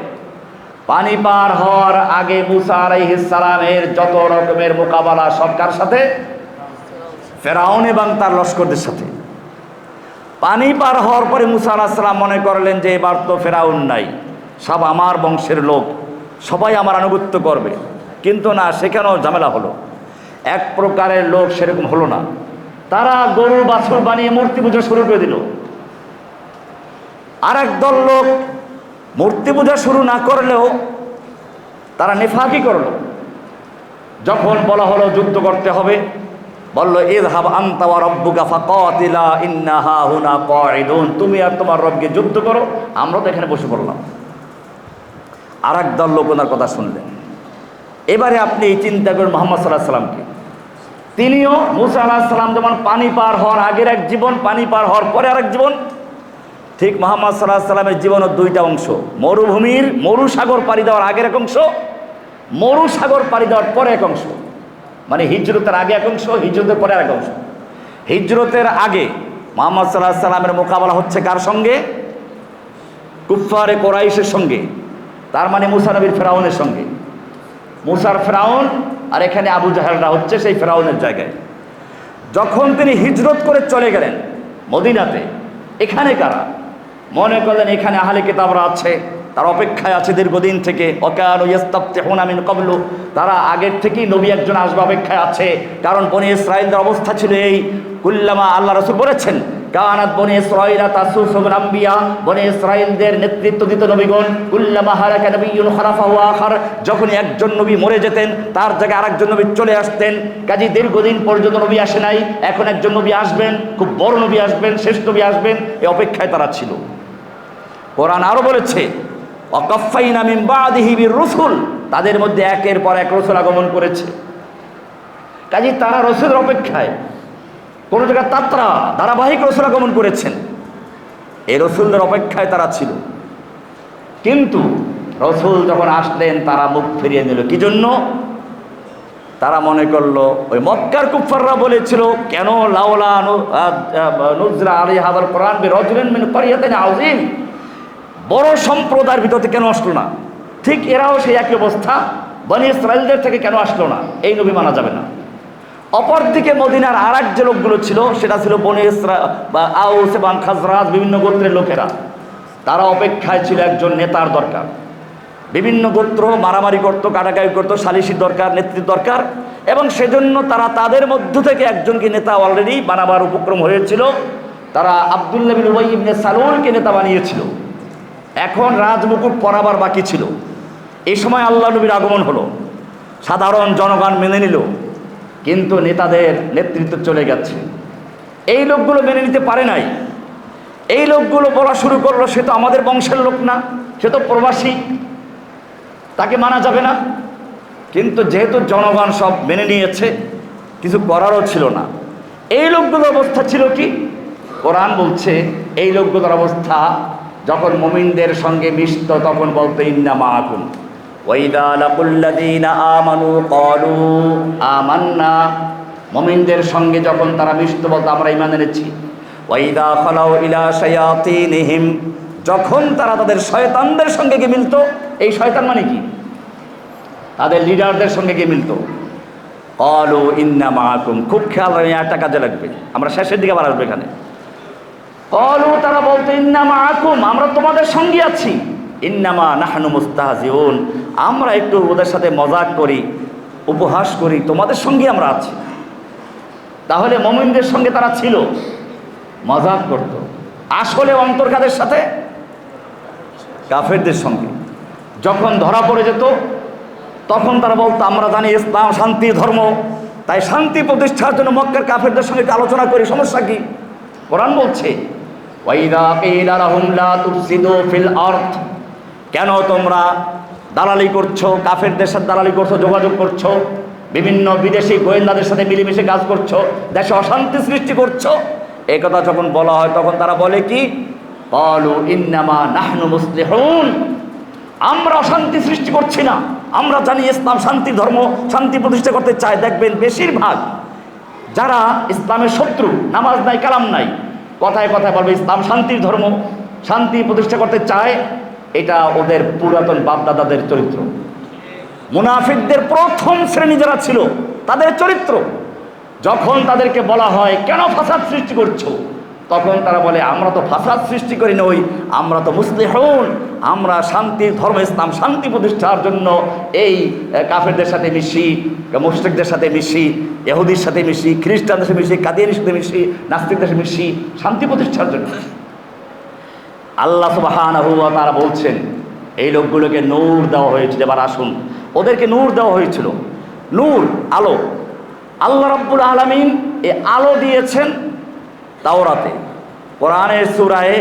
পানি পার হওয়ার আগে মূসা আলাইহিস সালামের যত রকমের মোকাবেলা, সবকার সাথে? ফেরাউন এবং তার লস্করদের সাথে। পানি পার হওয়ার পরে মূসা আলাইহিস সালাম মনে করলেন যে এবার তো ফেরাউন নাই, সব আমার বংশের লোক, সবাই আমার আনুগত্য করবে। কিন্তু না, সেখানেও ঝামেলা হলো। এক প্রকারের লোক সেরকম হলো না, তারা গরু বাছুর বানিয়ে মূর্তি পূজা শুরু করে দিল। আর একদল লোক মূর্তি পূজা শুরু না করলেও তারা নেফাকি করলো। যখন বলা হলো যুদ্ধ করতে হবে, বলল, ইযহাব আনতা ওয়া রাব্বুকা ফাকাতিলা ইন্না হাহুনা কাঈদুন, তুমি আর তোমার রবকে যুদ্ধ করো, আমরা তো এখানে বসে পড়লাম। আর একদল লোক ওনার কথা শুনলেন। এবারে আপনি চিন্তা করেন মুহাম্মদ সাল্লাল্লাহু আলাইহি সাল্লামকে, তিনিও মুসা আলাইহিস সালাম যেমন পানি পার হওয়ার আগের এক জীবন, পানি পার হওয়ার পরে আরেক জীবন, ঠিক মুহাম্মদ সাল্লাল্লাহু আলাইহি সাল্লামের জীবনের দুইটা অংশ। মরুভূমির মরুসাগর পাড়ি দেওয়ার আগের এক অংশ, মরুসাগর পাড়ি দেওয়ার পরে এক অংশ। মানে হিজরতের আগে এক অংশ, হিজরতের পরে আরেক অংশ। হিজরতের আগে মুহাম্মদ সাল্লাল্লাহু আলাইহি সাল্লামের মোকাবেলা হচ্ছে কার সঙ্গে? কুফফারে কোরাইশের সঙ্গে, তার মানে মুসা নবীর ফেরাউনের সঙ্গে। মুসার ফেরাউন, আর এখানে আবু জাহেলরা হচ্ছে সেই ফেরাউনের জায়গায়। যখন তিনি হিজরত করে চলে গেলেন মদিনাতে, এখানে কারা? মনে করলেন এখানে আহলে কিতাবরা আছে, তারা অপেক্ষায় আছে দীর্ঘদিন থেকে। ওয়াকানু ইস্তাফতিহুনা মিন ক্বাবলু, তারা আগের থেকেই নবী একজন আসবে অপেক্ষায় আছে। কারণ বনি ইসরাঈলদের অবস্থা ছিল এই, কুল্লামা, আল্লাহ রাসূল বলেছেন, কানাত বনি ইসরাঈলা তাসুসুল আম্বিয়া, বনি ইসরাঈলদের নেতৃত্ব দিত নবীগণ। কুল্লামা হালাকা নবিয়্যুন খালাফাহু আখার, যখনই একজন নবী মরে যেতেন তার জায়গায় আরেকজন নবী চলে আসতেন। কাজী দীর্ঘদিন পর্যন্ত নবী আসে নাই, এখন একজন নবী আসবেন, খুব বড় নবী আসবেন, শেষ নবী আসবেন, এই অপেক্ষায় তারা ছিল। কোরআন আরো বলেছে, ওয়াকাফাইনা মিন বাদিহি বির-রুসুল, তাদের মধ্যে একের পর এক রাসূল আগমন করেছে। কাজী তারা রাসূলের অপেক্ষায়, কোন জায়গায় তাত্রা ধারাবাহিক রাসূল আগমন করেছেন, এই রাসূলদের অপেক্ষায় তারা ছিল। কিন্তু রাসূল যখন আসলেন তারা মুখ ফিরিয়ে নিল। কি জন্য? তারা মনে করলো, ওই মক্কার কুফাররা বলেছিল, কেন লাউলা নুজলা আলাইহি হাযাল কোরআন বিরাজুলিন মিন ক্বরিয়াতিন আযীম, বড় সম্প্রদায়ের ভিতরে কেন আসলো না? ঠিক এরাও সেই একই অবস্থা, বনি ইসরাঈলদের থেকে কেন আসলো না? এই নবী মানা যাবে না। অপরদিকে মদিনার আর এক যে লোকগুলো ছিল, সেটা ছিল বনি ইসরাঈল বা আউস এবং খাজরাজ, বিভিন্ন গোত্রের লোকেরা। তারা অপেক্ষায় ছিল একজন নেতার দরকার। বিভিন্ন গোত্র মারামারি করত, কাটাকাটি করত, সালিসির দরকার, নেতৃত্ব দরকার, এবং সেজন্য তারা তাদের মধ্য থেকে একজনকে নেতা অলরেডি বানাবার উপক্রম হয়েছিল। তারা আব্দুল্লাহ বিন উবাই ইবনে সালুলকে নেতা বানিয়েছিল। এখন রাজমুকুট পরাবার বাকি ছিল। এই সময় আল্লাহ নবীর আগমন হলো, সাধারণ জনগণ মেনে নিল, কিন্তু নেতাদের নেতৃত্ব চলে গেছে। এই লোকগুলো মেনে নিতে পারে নাই। এই লোকগুলো বলা শুরু করলো, সে তো আমাদের বংশের লোক না, সে তো প্রবাসী, তাকে মানা যাবে না। কিন্তু যেহেতু জনগণ সব মেনে নিয়েছে, কিছু করারও ছিল না। এই লোকগুলোর অবস্থা ছিল কি? কোরআন বলছে, এই লোকগুলোর অবস্থা যখন মুমিনদের সঙ্গে মিশত তখন বলতো, ইন্না মাআকুম ওয়া ইযা লাকুল্লাযীনা আমানু ক্বালু আমান্না, মুমিনদের সঙ্গে যখন তারা মিশত বলতো আমরা ঈমান এনেছি। ওয়া ইযা খালাউ ইলা শায়াতিনহিম, যখন তারা তাদের শয়তানদের সঙ্গে গিয়ে মিলত, এই শয়তান মানে কি? তাদের লিডারদের সঙ্গে গিয়ে মিলত, ক্বালু ইন্না মাআকুম, খুব খেয়াল রাখবেন, একটা কাজে লাগবে, আমরা শেষের দিকে আবার আসবো এখানে। ক্বালু, তারা বলতো, ইন্না মাআকুম, আমরা তোমাদের সঙ্গে আছি। ইন্নামা নাহনু মুস্তাহজিউন, আমরা একটু ওদের সাথে মজাক করি, উপহাস করি, তোমাদের সঙ্গে আমরা আছি। তাহলে মুমিনদের সঙ্গে তারা ছিল, মজাক করত। আসলে অন্তর কাদের সাথে? কাফেরদের সঙ্গে। যখন ধরা পড়ে যেত তখন তারা বলতো, আমরা জানি ইসলাম শান্তির ধর্ম, তাই শান্তি প্রতিষ্ঠার জন্য মক্কার কাফেরদের সঙ্গে আলোচনা করি, সমস্যা কি? কোরআন বলছে, ওয়াইদা কিলা লাহুম লা তুফসিদু ফিল আরদ, কেন তোমরা দালালি করছো, কাফেরদের সাথে দালালি করছো, যোগাযোগ করছো, বিভিন্ন বিদেশি গোয়েন্দাদের সাথে মিলেমিশে কাজ করছো, দেশে অশান্তি সৃষ্টি করছো, এই কথা যখন বলা হয় তখন তারা বলে কি? ক্বালু ইন্নামা নাহনু মুসলিহুন, আমরা অশান্তি সৃষ্টি করছি না, আমরা জানি ইসলাম শান্তির ধর্ম, শান্তি প্রতিষ্ঠা করতে চায়। দেখবেন বেশিরভাগ যারা ইসলামের শত্রু, নামাজ নাই, কালাম নাই, কথায় কথায় বলবে ইসলাম শান্তির ধর্ম, শান্তি প্রতিষ্ঠা করতে চায়। এটা ওদের পুরাতন বাপদাদাদের চরিত্র। মুনাফিকদের প্রথম শ্রেণী যারা ছিল তাদের চরিত্র। যখন তাদেরকে বলা হয় কেন ফাসাদ সৃষ্টি করছো, তখন তারা বলে, আমরা তো ফাসাদ সৃষ্টি করি নই, আমরা তো মুসলিহুন, আমরা শান্তির ধর্ম ইসলাম শান্তি প্রতিষ্ঠার জন্য এই কাফেরদের সাথে মিশি, মুশরিকদের সাথে মিশি, ইহুদির সাথে মিশি, খ্রিস্টানদের সাথে মিশি, কাদিয়ানীর সাথে মিশি, নাস্তিকদের সাথে মিশি, শান্তি প্রতিষ্ঠার জন্য। আল্লাহ সুবহানাহু ওয়া তাআলা বলছেন, এই লোকগুলোকে নূর দেওয়া হয়েছিল। এবার আসুন, ওদেরকে নূর দেওয়া হয়েছিল। নূর, আলো। আল্লাহ রাব্বুল আলামিন এই আলো দিয়েছেন তাওরাতে। কোরআনের সূরায়ে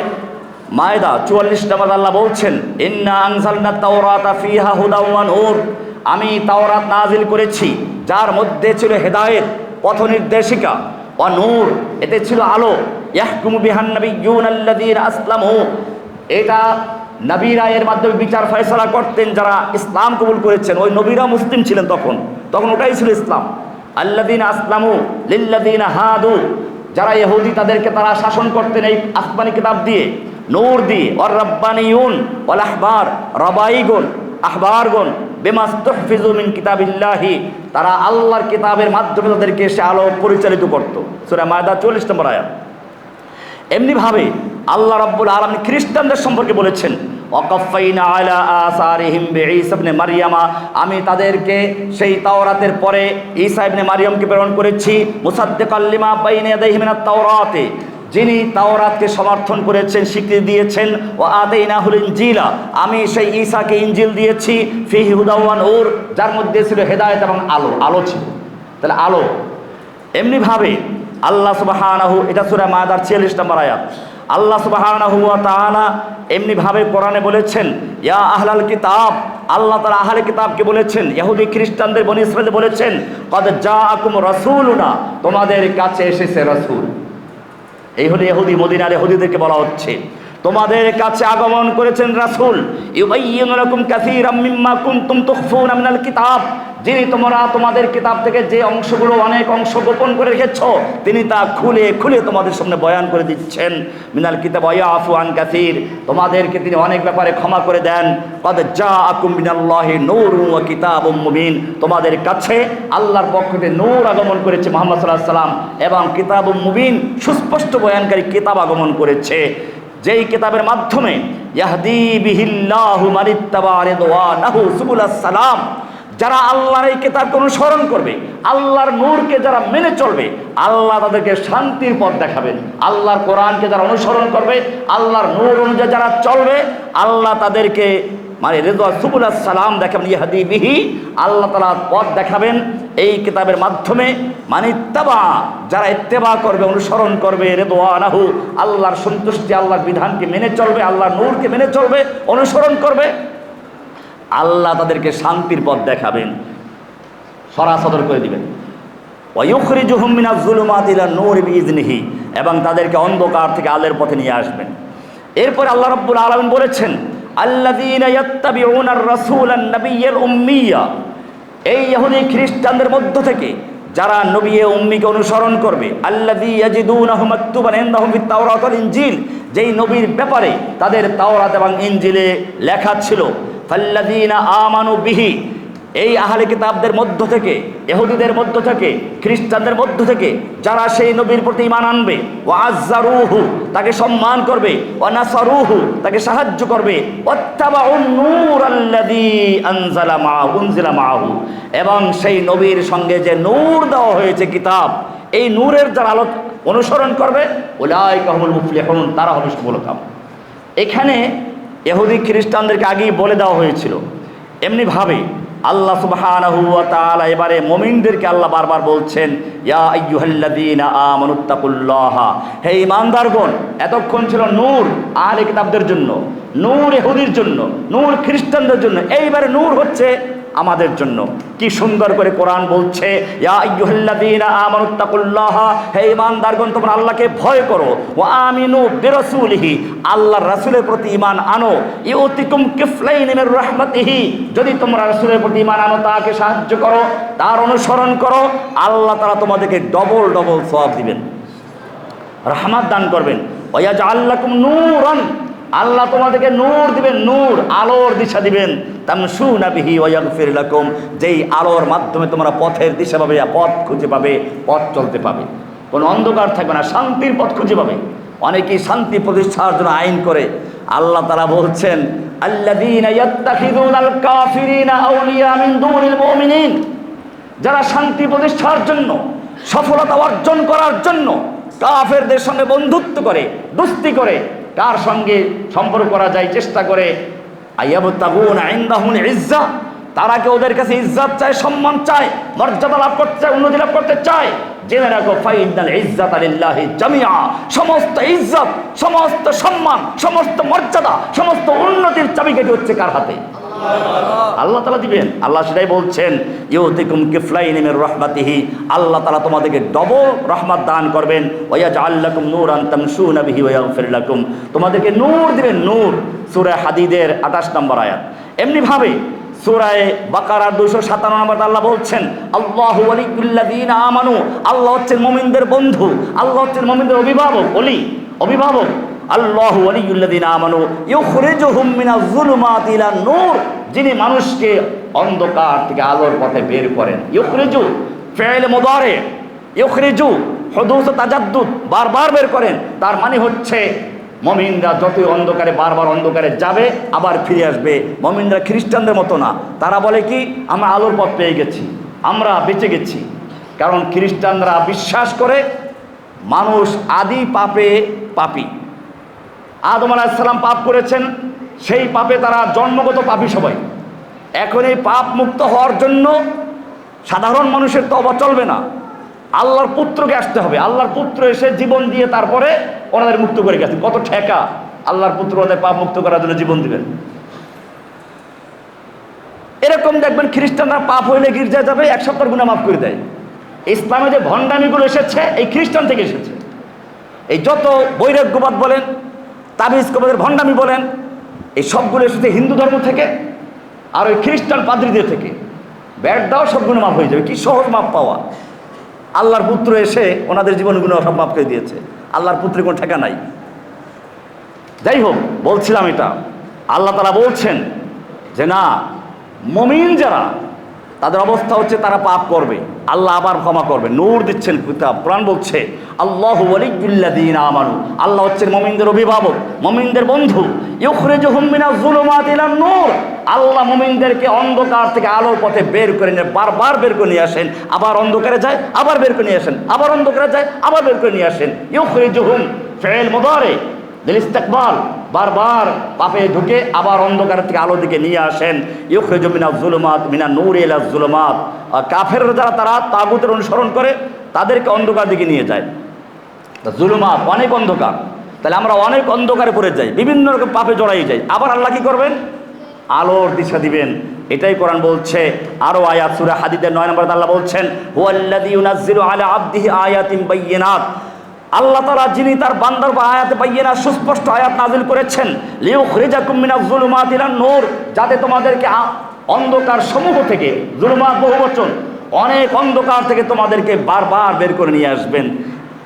মায়দা 44 নম্বর আল্লাহ বলছেন, ইন্না আনজালনা তাওরাতা ফিহা হুদা ওয়া নূর, আমি তাওরাত নাজিল করেছি যার মধ্যে ছিল হেদায়েত পথ নির্দেশিকা, নূর এতে ছিল আলো, ইয়াহকুমু বিহান নাবিয়্যুনা আল্লাযীনা আসলামু, এটা নবীরা এর মাধ্যমে বিচার ফয়সালা করতেন যারা ইসলাম কবুল করেছেন। ওই নবীরা মুসলিম ছিলেন তখন ওটাই ছিল ইসলাম। আল্লাযীনা আসলামু লিল্লাযীনা হাদু, যারা ইহুদি তাদেরকে তারা শাসন করতেন এই আসমানি কিতাব দিয়ে, নূর দিয়ে। ওয়ার রাব্বানিয়ুন ওয়াল আহবার, রবাইগুন আহবারগুন বিমাস্তুহফিজু মিন কিতাবিল্লাহি, তারা আল্লাহর কিতাবের মাধ্যমে তাদেরকে সে আলো পরিচালিত করত। সূরা মায়দা 40 নম্বর আয়াত। এমনিভাবে আল্লাহ রাব্বুল আলামিন খ্রিস্টানদের সম্পর্কে বলেছেন, ওয়াকাফাইনা আলা আসারিহিম বিঈসা ইবনে মারইয়ামা, আমি তাদেরকে সেই তাওরাতের পরে ঈসা ইবনে মারইয়ামকে প্রেরণ করেছি, মুসাদ্দিকাল লিমা বাইনা ইয়াদাইহি মিনাত তাওরাতে, যিনি তাওরাতকে সমর্থন করেছেন, স্বীকৃতি দিয়েছেন। ওয়া আতাইনাহুল ইনজিলা, আমি সেই ঈসাকে ইনজিল দিয়েছি, ফিহি হুদা ওয়া নূর, যার মধ্যে ছিল হেদায়েত এবং আলো ছিল। তাহলে আলো। এমনিভাবে আল্লাহ সুবহানাহু, এটা সূরা মায়দার 46 নম্বর আয়াত, আল্লাহ সুবহানাহু ওয়া তাআলা এমনিভাবে কোরআনে বলেছেন, ইয়া আহলাল কিতাব, আল্লাহ তাআলা আহলে কিতাবকে বলেছেন, ইহুদি খ্রিস্টানদের বনি ইসরাঈলদের বলেছেন, ক্বাদ জাআকুম রাসূলুনা, তোমাদের কাছে এসেছে রাসূল। এই হলো ইহুদি, মদিনার ইহুদিদেরকে বলা হচ্ছে, তোমাদের কাছে আগমন করেছেন রাসূল, ইউবাইয়িনু লাকুম কাসীরাম মিম্মা কুনতুম তুখফুনা মিনাল কিতাব, যিনি তোমরা তোমাদের কিতাব থেকে যে অংশগুলো অনেক অংশ গোপন করে রেখেছ তিনি তা খুলে খুলে তোমাদের সামনে বয়ান করে দিচ্ছেন। মিনাল কিতাব ওয়া ইয়াফু আন কাসীর, তোমাদেরকে তিনি অনেক ব্যাপারে ক্ষমা করে দেন। ক্বাদ জাআকুম মিনাল্লাহি নূরুন ওয়া কিতাবুম মুবিন, তোমাদের কাছে আল্লাহর পক্ষ থেকে নূর আগমন করেছে মুহাম্মদ সাল্লাল্লাহু আলাইহি ওয়াসাল্লাম, এবং কিতাবুম মুবিন সুস্পষ্ট বয়ানকারী কিতাব আগমন করেছে, যেই কিতাবের মাধ্যমে ইয়াহদি বিহিল্লাহু মানিত্তাবা রিদওয়ানাহু সুবুলাস সালাম, যারা আল্লাহর এই কিতাবকে অনুসরণ করবে, আল্লাহর নূরকে যারা মেনে চলবে, আল্লাহ তাদেরকে শান্তির পথ দেখাবেন। আল্লাহর কোরআনকে যারা অনুসরণ করবে, আল্লাহর নূর অনুযায়ী যারা চলবে, আল্লাহ তাদেরকে মানে রিদওয়া সুবুলাস সালাম দেখাবেন। ইয়াহদি বিহি, আল্লাহ তাআলা পথ দেখাবেন এই কিতাবের মাধ্যমে। মানিত্তাবা, যারা ইত্তেবা করবে, অনুসরণ করবে, রিদওয়ানাহু, আল্লাহর সন্তুষ্টি, আল্লাহর বিধানকে মেনে চলবে, আল্লাহর নূরকে মেনে চলবে, অনুসরণ করবে, আল্লাহ তাদেরকে শান্তির পথ দেখাবেন, সরাসর করে দিবেন। ওয়া ইউখরিজুহুম মিনাজ যুলুমাতি ইলান নূর বিইজনিহি, এবং তাদেরকে অন্ধকার থেকে আলোর পথে নিয়ে আসবেন। এরপর আল্লাহ রাব্বুল আলামিন বলেছেন, আল্লাযীনা ইয়াত্তাবিউনার রাসূলান নাবিয়্যাল উম্মিয়্যা, এই ইহুদি খ্রিস্টানদের মধ্য থেকে যারা নবী উম্মিকে অনুসরণ করবে, আল্লাযী ইয়াজিদুনাহু মাকতুবান ইনদাহুম ফিত তাওরাত ওয়াল ইনজিল, যেই নবীর ব্যাপারে তাদের তাওরাত এবং ইনজিলে লেখা ছিল। ফাল্লাযীনা আমানু বিহি, এই আহলে কিতাবদের মধ্য থেকে, ইহুদিদের মধ্য থেকে, খ্রিস্টানদের মধ্য থেকে যারা সেই নবীর প্রতি ঈমান আনবে, ওয়া আযযারুহু, তাকে সম্মান করবে, ওয়া নাসারুহু, তাকে সাহায্য করবে, ওয়াত্তাবাউন নূরাল্লাযী উনজিলা মাআহু, এবং সেই নবীর সঙ্গে যে নূর দেওয়া হয়েছে কিতাব, এই নূরের যারা আলো অনুসরণ করবে, উলাইকা হুমুল মুফলিহুন, তারা হবে সফলকাম। এখানে ইহুদি খ্রিস্টানদেরকে আগেই বলে দেওয়া হয়েছিল। এমনিভাবে আল্লাহ সুবহানাহু ওয়া তাআলা এবারে মুমিনদেরকে আল্লাহ বারবার বলছেন, ইয়া আইয়ুহাল্লাযীনা আমানুত্তাকুল্লাহা, হে ঈমানদারগণ, এতক্ষণ ছিল নূর আহলে কিতাবদের জন্য, নূর ইহুদির জন্য, নূর খ্রিস্টানদের জন্য, এইবারে নূর হচ্ছে আমাদের জন্য। কি সুন্দর করে কোরআন বলছে, ইয়া আইয়ুহাল্লাযীনা আমানুত্তাকুল্লাহা, হে ঈমানদারগণ, তোমরা আল্লাহকে ভয় করো, ওয়া আমিনু বিরাসূলিহি, আল্লাহর রাসূলের প্রতি ঈমান আনো, ইউতিকুম কিফলাইন মির রাহমাতিহি, যদি তোমরা রাসূলের প্রতি ঈমান আনো, তাকে সাহায্য করো, তার অনুসরণ করো, আল্লাহ তাআলা তোমাদেরকে ডবল ডবল সওয়াব দিবেন, রহমত দান করবেন। ওয়া ইয়াজআল লাকুম নূরান, আল্লাহ তোমাদেরকে নূর দিবেন, নূর আলোর দিশা দিবেন। তামশুনা বিহি ওয়া ইয়াগফির লাকুম, যেই আলোর মাধ্যমে তোমরা পথের দিশা পাবে, পথ খুঁজে পাবে, পথ চলতে পাবে, কোনো অন্ধকার থাকবে না, শান্তির পথ খুঁজে পাবে। অনেকেই শান্তি প্রতিষ্ঠার জন্য আইন করে। আল্লাহ তাআলা বলছেন, আল্লাযীনা ইয়াত্তাখিযুনাল কাফিরিনা আউলিয়া মিন দুনিল মুমিনিন, যারা শান্তি প্রতিষ্ঠার জন্য, সফলতা অর্জন করার জন্য কাফেরদের সঙ্গে বন্ধুত্ব করে, দোস্তি করে, কার সঙ্গে সম্পর্ক করা যায় চেষ্টা করে, আইয়াবতাগুনা ইনদাহুল ইজ্জা, তারা কি ওদের কাছে ইজ্জত চায়, সম্মান চায়, মর্যাদা লাভ করতে চায়, উন্নতি লাভ করতে চায়, জেনে রাখো ফাইনাল ইজ্জাতা লিল্লাহি জামিআ, সমস্ত ইজ্জত, সমস্ত সম্মান, সমস্ত মর্যাদা, সমস্ত উন্নতির চাবিকাঠি হচ্ছে কার হাতে? আল্লাহ তাআলা দিবেন। আল্লাহ সেটাই বলছেন, ইউতিকুম কিফলাইনি মির রাহমাতিহি, আল্লাহ তাআলা তোমাদেরকে ডবল রহমত দান করবেন। ওয়া ইয়াজআল লাকুম নূরান তামশুনা বিহি ওয়া ইয়াগফির লাকুম, তোমাদেরকে নূর দিবেন, নূর। সূরা হাদিদের 28 নম্বর আয়াত। এমনি ভাবে সূরা বাকারার 257 নম্বর আল্লাহ বলছেন, আল্লাহু ওয়ালিয়ুল্লাযীনা আমানু, আল্লাহ হচ্ছেন মুমিনদের বন্ধু, আল্লাহ হচ্ছেন মুমিনদের অভিভাবক, ওলি অভিভাবক। আল্লাহু ওয়ালিয়ুল্লাযীনা আমানু ইউখরিজুহুম মিনাজ যুলুমাতি ইলান নূর, যিনি মানুষকে অন্ধকার থেকে আলোর পথে বের করেন। ইউখরিজু ফি'ল মুদারি, ইউখরিজু হুদুস তাজাদ্দুদ, বারবার বের করেন। তার মানে হচ্ছে মুমিনরা যতই অন্ধকারে বারবার অন্ধকারে যাবে আবার ফিরে আসবে। মুমিনরা খ্রিস্টানদের মতো না, তারা বলে কি আমরা আলোর পথ পেয়ে গেছি, আমরা বেঁচে গেছি। কারণ খ্রিস্টানরা বিশ্বাস করে মানুষ আদি পাপে পাপী। আদম আলাইহিস সালাম পাপ করেছেন, সেই পাপে তারা জন্মগত পাপী সবাই। এখন এই পাপ মুক্ত হওয়ার জন্য সাধারণ মানুষের তওবা চলবে না, আল্লাহর পুত্রকে আসতে হবে। আল্লাহর পুত্র এসে জীবন দিয়ে তারপরে ওনাদের মুক্ত করে গেছেন। কত ঠেকা! আল্লাহর পুত্র ওদের পাপ মুক্ত করার জন্য জীবন দিবেন। এরকম দেখবেন খ্রিস্টানরা পাপ হইলে গির্জায় যাবে, এক সপ্তাহ গুনাহ মাফ করে দেয়। ইসলামে যে ভণ্ডামিগুলো এসেছে এই খ্রিস্টান থেকে এসেছে। এই যত বৈরাগ্যবাদ বলেন, তাবিজ কবিদের ভণ্ডামি বলেন, এই সবগুলো এসেছে হিন্দু ধর্ম থেকে আর ওই খ্রিস্টান পাদ্রীদের থেকে। ব্যাট দাও, সব গুনাহ মাফ হয়ে যাবে। কি সহজ মাফ পাওয়া! আল্লাহর পুত্র এসে ওনাদের জীবনগুলো সব মাফ করে দিয়েছে। আল্লাহর পুত্রের কোনো ঠেকা নাই। যাই হোক, বলছিলাম এটা আল্লাহ তাআলা বলছেন যে না, মুমিন যারা তাদের অবস্থা হচ্ছে তারা পাপ করবে, আল্লাহ আবার ক্ষমা করবে, নূর দিচ্ছেন কিতাব। কোরআন বলছে আল্লাহু ওয়ালিয়ুল্লাযীনা আমানু, আল্লাহ হচ্ছেন মুমিনদের অভিভাবক, মুমিনদের বন্ধু। ইউখরিজুহুম মিনাজ যুলুমাতি ইলান নূর, আল্লাহ মুমিনদেরকে অন্ধকার থেকে আলোর পথে বের করে নিয়ে বারবার বের করে নিয়ে আসেন, আবার অন্ধকারে যায় আবার বের করে নিয়ে আসেন, আবার অন্ধকারে যায় আবার বের করে নিয়ে আসেন। ইউখরিজুহুম ফি'ল মুদারি লিল ইস্তিকবাল, বারবার পাপে ঢুকে আবার অন্ধকার থেকে আলো দিকে নিয়ে আসেন। ইউখরিজু মিনাজ যুলুমাত মিনান নূরি ইলাজ যুলুমাত, কাফেররা যারা তারা তাগুতের অনুসরণ করে তাদেরকে অন্ধকার দিকে নিয়ে যায়। যুলুমাত অনেক অন্ধকার, তাহলে আমরা অনেক অন্ধকারে পড়ে যাই, বিভিন্ন রকম পাপে জড়াই যাই। আবার আল্লাহ কি করবেন? আলোর দিশা দিবেন। এটাই কোরআন বলছে। আরো আয়াত সূরা হাদীদের 9 নম্বরে আল্লাহ বলছেন, হুয়াল্লাযী ইউনাজ্জিলু আলা আবদিহি আয়াতিন বাইয়িনাত, আল্লাহ তাআলা যিনি তার বান্দার উপর আয়াতে বাইয়িনাত সুস্পষ্ট আয়াত নাযিল করেছেন, লিইউখরিজাকুম মিনাজ যুলুমাতি ইলান নূর, যাতে তোমাদেরকে অন্ধকার সমূহ থেকে, যুলুমাত বহুবচন, অনেক অন্ধকার থেকে তোমাদেরকে বারবার বের করে নিয়ে আসবেন।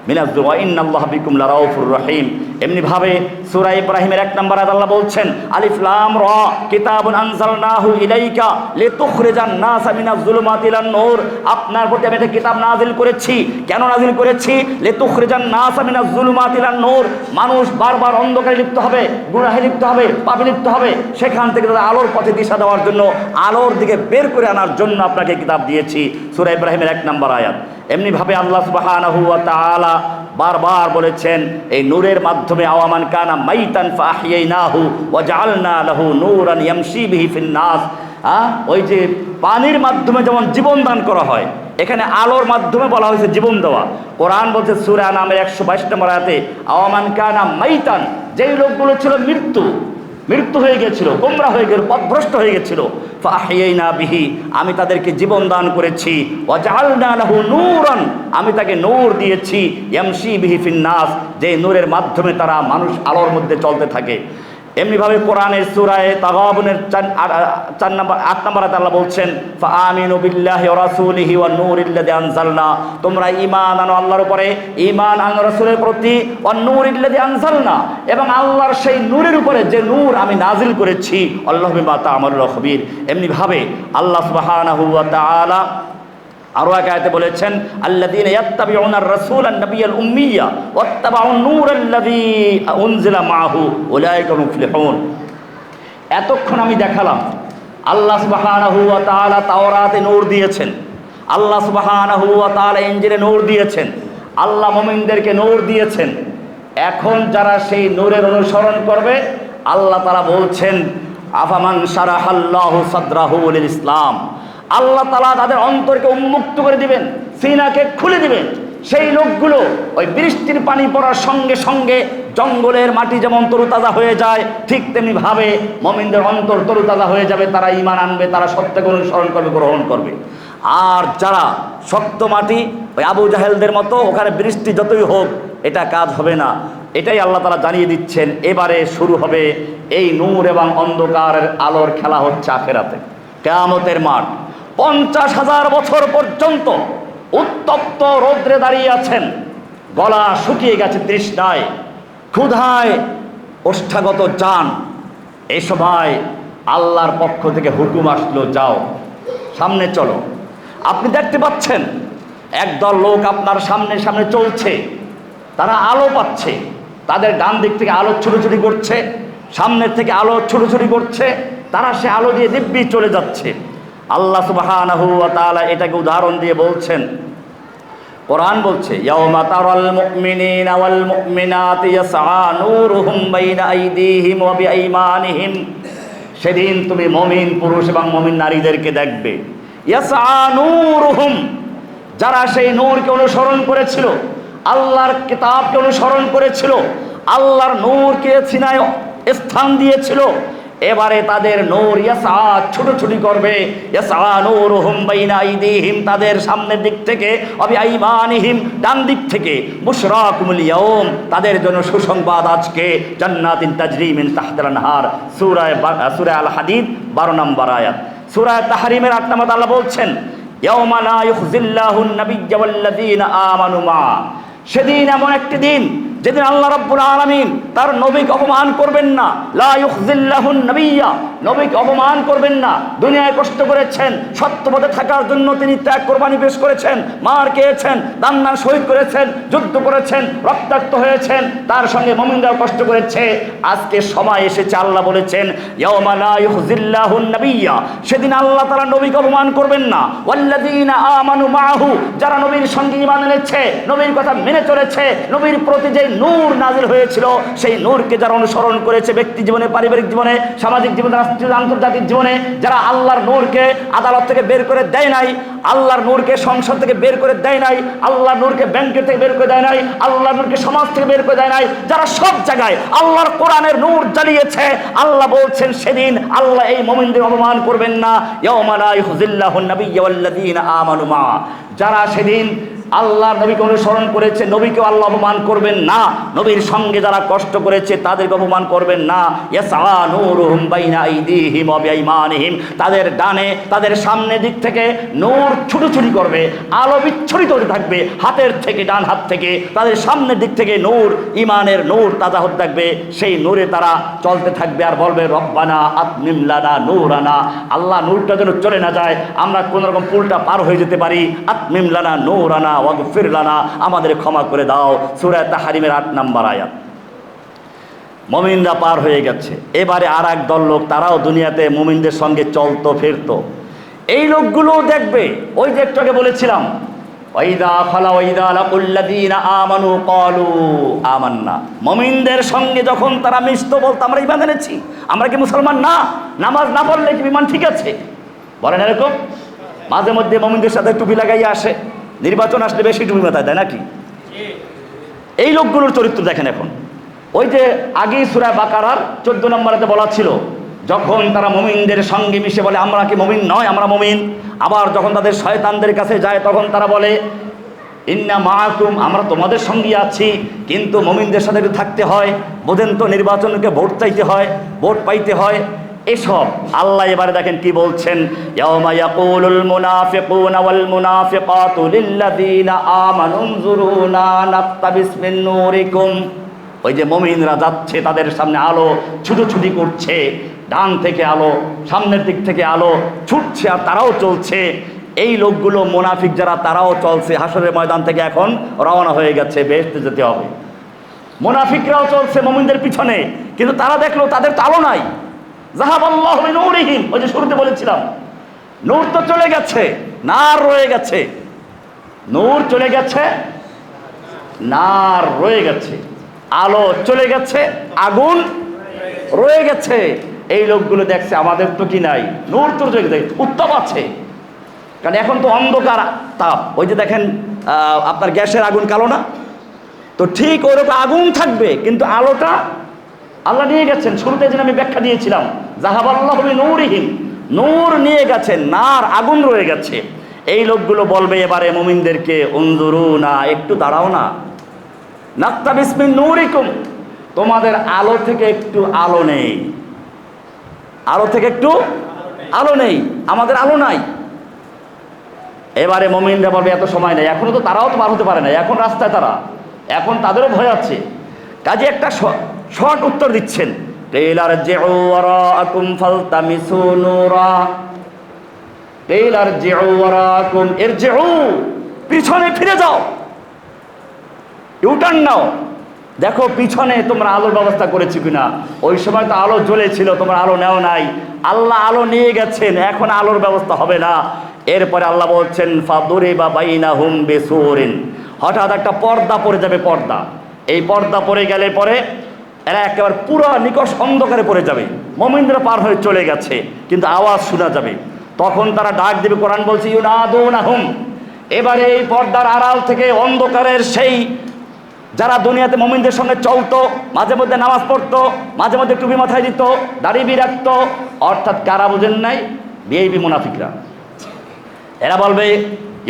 মিনাজ ওয়া ইন্নাল্লাহা বিকুম লারাউফুর রহিম। এমনি ভাবে সূরা ইব্রাহিমের 1 নম্বর আয়াত আল্লাহ বলছেন, আলিফ লাম রা কিতাবুন আনজালনাহু ইলাইকা লিতুখরিজান নাসা মিনাজ যুলুমাতি ইলান নূর, আপনার প্রতি আমি একটা কিতাব নাযিল করেছি। কেন নাযিল করেছি? লিতুখরিজান নাসা মিনাজ যুলুমাতি ইলান নূর, মানুষ বারবার অন্ধকারে লিপ্ত হবে, গুনাহে লিপ্ত হবে, পাপে লিপ্ত হবে, সেখান থেকে তাদের আলোর পথে দিশা দেওয়ার জন্য, আলোর দিকে বের করে আনার জন্য আপনাকে কিতাব দিয়েছি। সূরা ইব্রাহিমের 1 নম্বর আয়াত। এমনিভাবে আল্লাহ সুবহানাহু ওয়া তাআলা বারবার বলেছেন এই নূরের মাধ্যমে, আওয়ামান কানা মাইতান ফাহইয়াইনাহু ওয়া জাআলনা লাহু নূরান ইয়ামশি বিহি ফিন নাস। ওই যে পানির মাধ্যমে যেমন জীবন দান করা হয়, এখানে আলোর মাধ্যমে বলা হয়েছে জীবন দেওয়া। কোরআন বলছে সূরা আনামের 122 নম্বর আয়াতে, আওয়ামান কানা মাইতান, যেই লোকগুলো ছিল মৃত্যু হয়ে গেছিল, গোমরা হয়ে গেল, পথভ্রষ্ট হয়ে গেছিল, ফাহইয়াইনা বিহি, আমি তাদেরকে জীবন দান করেছি। ওয়া জাআলনা লাহু নূরান, আমি তাকে নূর দিয়েছি, ইয়ামশি বিহি ফিন নাস, যে নূরের মাধ্যমে তারা মানুষ আলোর মধ্যে চলতে থাকে। এমনিভাবে কোরআনের সূরায়ে তাগাবুনের 8 নম্বর আয়াতে আল্লাহ বলছেন, ফাআমিনু বিল্লাহি ওয়া রাসূলিহি ওয়ান নূরিল্লাযী আনজালনা, তোমরা ঈমান আনো আল্লাহর উপরে, ঈমান আনো রাসূলের প্রতি, ওয়ান নূরিল্লাযী আনজালনা, এবং আল্লাহর সেই নূরের উপরে যে নূর আমি নাজিল করেছি, আল্লাহু বিমা তা'মালুনা খবীর। এমনিভাবে আল্লাহ সুবহানাহু ওয়া তাআলা আরো এক আয়াতে বলেছেন, আল্লাযীনা ইয়াত্তাবিউনার রাসূলান নাবিয়াল উম্মিয়্যা ওয়াত্তাবাউন নূরাল্লাযী উনজিলা মাআহু উলাইকা মুফলিহুন। এতক্ষণ আমি দেখালাম আল্লাহ সুবহানাহু ওয়া তাআলা তাওরাতে নূর দিয়েছেন, আল্লাহ সুবহানাহু ওয়া তাআলা ইনজিলে নূর দিয়েছেন, আল্লাহ মুমিনদেরকে নূর দিয়েছেন। এখন যারা সেই নূরের অনুসরণ করবে, আল্লাহ তাআলা বলছেন, আফামান শারাহাল্লাহু সাদরাহু লিল ইসলাম, আল্লাহ তাআলা তাদের অন্তরকে উন্মুক্ত করে দিবেন, সিনাকে খুলে দিবেন সেই লোকগুলো ওই বৃষ্টির পানি পড়ার সঙ্গে সঙ্গে জঙ্গলের মাটি যেমন তরুতাজা হয়ে যায়, ঠিক তেমনি ভাবে মুমিনদের অন্তর তরুতাজা হয়ে যাবে। তারা ঈমান আনবে, তারা সত্যকে অনুসরণ করবে, গ্রহণ করবে। আর যারা শক্ত মাটি, ওই আবু জাহেলদের মতো, ওখানে বৃষ্টি যতই হোক এটা কাজ হবে না। এটাই আল্লাহ তাআলা জানিয়ে দিচ্ছেন। এবারে শুরু হবে এই নূর এবং অন্ধকারের আলোর খেলা হচ্ছে আখিরাতে, কিয়ামতের মাঠ। 50,000 বছর পর্যন্ত উত্তপ্ত রৌদ্রে দাঁড়িয়ে আছেন, গলা শুকিয়ে গেছে তৃষ্ণায়, ক্ষুধায়, ওষ্ঠাগত যান। এই সময় আল্লাহর পক্ষ থেকে হুকুম আসলো, যাও সামনে চলো। আপনি দেখতে পাচ্ছেন একদল লোক আপনার সামনে সামনে চলছে, তারা আলো পাচ্ছে, তাদের ডান দিক থেকে আলো ছুটোছুটি করছে, সামনের থেকে আলো ছুটোছুটি করছে, তারা সে আলো দিয়ে দিব্যি চলে যাচ্ছে। আল্লাহ সুবহানাহু ওয়া তাআলা এটাকে উদাহরণ দিয়ে বলছেন, কোরআন বলছে, ইয়াউমা তারাল মুমিনিনা ওয়াল মুমিনাতি ইয়াসআ নূরুহুম বাইনা আইদিহিম ওয়া বিআইমানিহিম। সেদিন তুমি মুমিন পুরুষ এবং মুমিন নারীদেরকে দেখবে, ইয়াসআ নূরুহুম, যারা সেই নূরকে অনুসরণ করেছিল, আল্লাহর কিতাবকে অনুসরণ করেছিল, আল্লাহর নূরকে সিনায় স্থান দিয়েছিল, এবারে তাদের নূর ইয়াসআ ছুটোছুটি করবে। ইয়াসআ নূরুহুম বাইনা আইদিহিম, তাদের সামনের দিক থেকে, ওয়া বিআইমানিহিম, ডান দিক থেকে। বুশরাকুমুল ইয়াউম, তাদের জন্য সুসংবাদ আজকে, জান্নাতিন তাজরি মিন তাহতিল আনহার। সূরা আল হাদীদ 12 নম্বর আয়াত। সূরা তাহরিমের 8 নম্বর আল্লাহ বলছেন, ইয়াউমা লা ইউখজিল্লাহুন নাবিয়্যা ওয়াল্লাযীনা আমানু মা। সেদিন এমন একটি দিন যেদিন আল্লাহ রাব্বুল আলামিন তার নবীকে অপমান করবেন না। লা ইউখজিল্লাহুন নাবিয়্যা, নবীকে অপমান করবেন না। দুনিয়ায় কষ্ট করেছেন, সত্যপথে থাকার জন্য তিনি ত্যাগ কোরবানি পেশ করেছেন, মার খেয়েছেন, দান্নার শহীদ করেছেন, যুদ্ধ করেছেন, রক্তাক্ত হয়েছেন, তার সঙ্গে মুমিনরাও কষ্ট করেছে। আজকে সময় এসেছে, আল্লাহ বলেছেন, ইয়াউমা লা ইউখজিল্লাহুন নাবিয়্যা, সেদিন আল্লাহ তাআলা নবীকে অপমান করবেন না। ওয়াল্লাযীনা আমানু মাআহু, যারা নবীর সঙ্গে ঈমান এনেছে, নবীর কথা মেনে চলেছে, নবীর প্রতি যে নূর নাজিল হয়েছিল সেই নূরকে যারা অনুসরণ করেছে, ব্যক্তি জীবনে, পারিবারিক জীবনে, সামাজিক জীবনে, রাষ্ট্রীয় আন্তর্জাতিক জীবনে, যারা আল্লাহর নূরকে আদালত থেকে বের করে দেয় নাই, আল্লাহর নূরকে সংসদ থেকে বের করে দেয় নাই, আল্লাহর নূরকে ব্যাংকের থেকে বের করে দেয় নাই, আল্লাহর নূরকে সমাজ থেকে বের করে দেয় নাই, যারা সব জায়গায় আল্লাহর কোরআনের নূর জ্বালিয়েছে, আল্লাহ বলছেন সেদিন আল্লাহ এই মুমিনদের অপমান করবেন না। ইয়াউমা লা ইউখজিল্লাহুন নাবিয়্যা ওয়াল্লাযীনা আমানু মা, যারা সেদিন আল্লাহর নবীকে অনুসরণ করেছে, নবীকে আল্লাহ অপমান করবেন না। নবীর সঙ্গে যারা কষ্ট করেছে তাদেরকে অপমান করবেন না। ইয়াসআ নূরুহুম বাইনা আইদিহিম ওয়া বিআইমানিহিম, তাদের ডানে, তাদের সামনের দিক থেকে নূর ছুটোছুটি করবে, আলো বিচ্ছুরিত হতে থাকবে হাতের থেকে, ডান হাত থেকে, তাদের সামনের দিক থেকে নূর, ঈমানের নূর তাজা হতে থাকবে। সেই নূরে তারা চলতে থাকবে আর বলবে, রব্বানা আতমিম লানা নূরানা, আল্লাহ নূরটা যেন চলে না যায়, আমরা কোন রকম পুলটা পার হয়ে যেতে পারি। আতমিম লানা নূরানা ওয়াগফির লানা, আমাদের ক্ষমা করে দাও। সূরা তাহরিমের 8 নম্বর আয়াত। মুমিনরা পার হয়ে গেছে, এবারে আর এক দল লোক, তারাও দুনিয়াতে মুমিনদের সঙ্গে চলতো ফিরতো। এই লোকগুলো দেখবে, ওই যে একটু আগে বলেছিলাম, ওয়াইদা খালা ওয়াইদা লাকুল্লাযীনা আমানু ক্বালু আমান্না, মুমিনদের সঙ্গে যখন তারা মিশতো বলতো, আমরা ঈমান এনেছি, আমরা কি মুসলমান না? নামাজ না পড়লে কি ঈমান ঠিক আছে? বলেন এরকম? মাঝে মধ্যে মুমিনদের সাথে টুপি লাগাইয়া আসে, নির্বাচন আসলে বেশি টুপি মাথায় দেয় নাকি? এই লোকগুলোর চরিত্র দেখেন এখন। ওই যে আগেই সূরা বাকারার 14 নম্বরেতে বলা ছিল, যখন তারা মুমিনদের সঙ্গে মিশে বলে আমরা কি মুমিন নয়, আমরা মুমিন। আবার যখন তাদের শয়তানদের কাছে যায় তখন তারা বলে ইন্না মাআকুম, আমরা তোমাদের সঙ্গে আছি, কিন্তু মুমিনদের সাথে থাকতে হয়। বোঝেন তো, নির্বাচনকে ভোট চাইতে হয়, ভোট পাইতে হয়। এসব আল্লাহ এবারে দেখেন কি বলছেন, ইয়াউমা ইয়াকুলুল মুনাফিকুনা ওয়াল মুনাফিকাতু লিল্লাযীনা আমানু উনজুরুনা নাকতাবিস মিন নূরিকুম। ওই যে মুমিনরা যাচ্ছে, তাদের সামনে আলো ছুটোছুটি করছে, ডান থেকে আলো, সামনের দিক থেকে আলো ছুটছে, আর তারাও চলছে। এই লোকগুলো মুনাফিক যারা, তারাও চলছে, হাসরের ময়দান থেকে এখন রওনা হয়ে গেছে, বেহেশতে যেতে হবে। মুনাফিকরাও চলছে মুমিনদের পিছনে, কিন্তু তারা দেখলো তাদের তো আলো নাই। যাহাবাল্লাহু বিনূরিহিম, ওই যে শুরুতে বলেছিলাম, নূর তো চলে গেছে, নার রয়ে গেছে। নূর চলে গেছে, নার রয়ে গেছে, আলো চলে গেছে, আগুন রয়ে গেছে। এই লোকগুলো দেখছে আমাদের তো কি নাই, নূর তো চলে গেছে, উত্তাপ আছে, কারণ এখন তো অন্ধকার তাপ। ওই যে দেখেন আপনার গ্যাসের আগুন কালো না? তো ঠিক ওরকম আগুন থাকবে, কিন্তু আলোটা আল্লাহ নিয়ে গেছেন। শুরুতে যেন আমি ব্যাখ্যা দিয়েছিলাম, যাহাবাল্লাহু বিনূরিহিম, নূর নিয়ে গেছেন, নার আগুন রয়ে গেছে। এই লোকগুলো বলবে এবারে মুমিনদেরকে, উনজুরুনা, একটু দাঁড়াও না, নাক্তাবিস মিন নূরিকুম, তোমাদের আলো থেকে একটু আলো নেই, আলো থেকে একটু আলো নেই, আমাদের আলো নাই। এবারে মুমিনরা বলবে এত সময় নেই, এখনো তো তারাও তো পার হতে পারে না, এখন রাস্তায় তারা, এখন তাদেরও ভয় আছে। কাজে একটা শর্ট উত্তর দিচ্ছেন, টেইলার জিউ ওয়ারাকুম ফালতামিসু নূরা, টেইলার জিউ ওয়ারাকুম, ইরজিউ, পিছনে ফিরে যাও, ইউটার্ন নাও, দেখো পিছনে তোমরা আলোর ব্যবস্থা করেছি কিনা। ওই সময় তো আলো জ্বলেছিল, তোমরা আলো নেও নাই, আল্লাহ আলো নিয়ে গেছেন, এখন আলোর ব্যবস্থা হবে না। এরপরে আল্লাহ বলছেন, ফাদুরিবা বাইনাহুম বিসুরিন, হঠাৎ একটা পর্দা পড়ে যাবে, পর্দা। এই পর্দা পড়ে গেলে পরে এরা একেবারে পুরো নিকষ অন্ধকারে পড়ে যাবে। মুমিনরা পার হয়ে চলে গেছে, কিন্তু আওয়াজ শোনা যাবে, তখন তারা ডাক দেবে। কোরআন বলছে ইউনাদুনাহুম, এবারে এই পর্দার আড়াল থেকে অন্ধকারের সেই যারা দুনিয়াতে মুমিনদের সঙ্গে চলতো, মাঝে মধ্যে নামাজ পড়তো, মাঝে মধ্যে টুপি মাথায় দিত, দাড়ি রাখতো, অর্থাৎ কারা বুঝেন নাই? বিআইপি মুনাফিকরা। এরা বলবে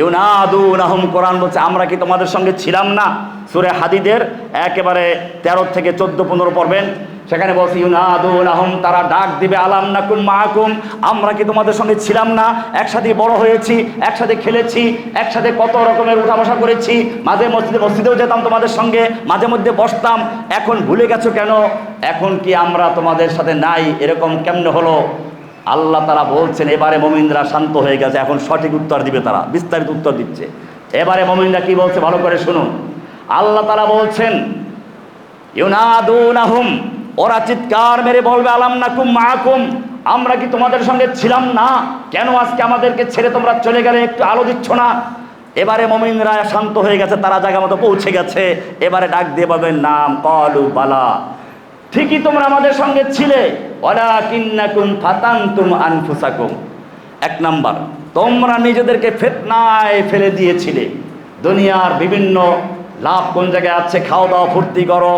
ইউনাদুনাহুম, কোরআন বলছে আমরা কি তোমাদের সঙ্গে ছিলাম না? সূরা হাদীদের একেবারে 13 থেকে 14-15 পড়বেন, সেখানে বলছে ইউনাদুনাহুম, তারা ডাক দিবে, আলাম নাকুম মাআকুম, আমরা কি তোমাদের সঙ্গে ছিলাম না? একসাথে বড় হয়েছি, একসাথে খেলেছি, একসাথে কত রকমের উঠা বসা করেছি, মাঝে মসজিদেও যেতাম তোমাদের সঙ্গে, মাঝে মধ্যে বসতাম, এখন ভুলে গেছো কেন? এখন কি আমরা তোমাদের সাথে নাই? এরকম কেমনে হলো? আল্লাহ তারা বলছেন এবারে মুমিনরা শান্ত হয়ে গেছে, এখন সঠিক উত্তর দিবে, তারা বিস্তারিত উত্তর দিচ্ছে। এবারে মুমিনরা কি বলছে ভালো করে শুনুন। আল্লাহ তারা বলছেন ইউনাদুনাহুম, ওরা চিৎকার মেরে বলবে, আলাম নাকুম মাআকুম, আমরা কি তোমাদের সঙ্গে ছিলাম না? কেন আজকে আমাদেরকে ছেড়ে তোমরা চলে গেলে, একটু আলো দিচ্ছ না? এবারে মুমিনরা শান্ত হয়ে গেছে, তারা জায়গা মতো পৌঁছে গেছে। এবারে ডাক দিয়ে বলবেন, নাম ক্বালু বালা, ঠিকই তোমরা আমাদের সঙ্গে ছিলে, ওয়ালাকিন্নাকুম ফাতানতুম আনফুসাকুম, এক নাম্বার, তোমরা নিজেদেরকে ফিতনায় ফেলে দিয়েছিলে। দুনিয়ার বিভিন্ন লাভ কোন জায়গায় আছে, খাও দাও ফুর্তি করো,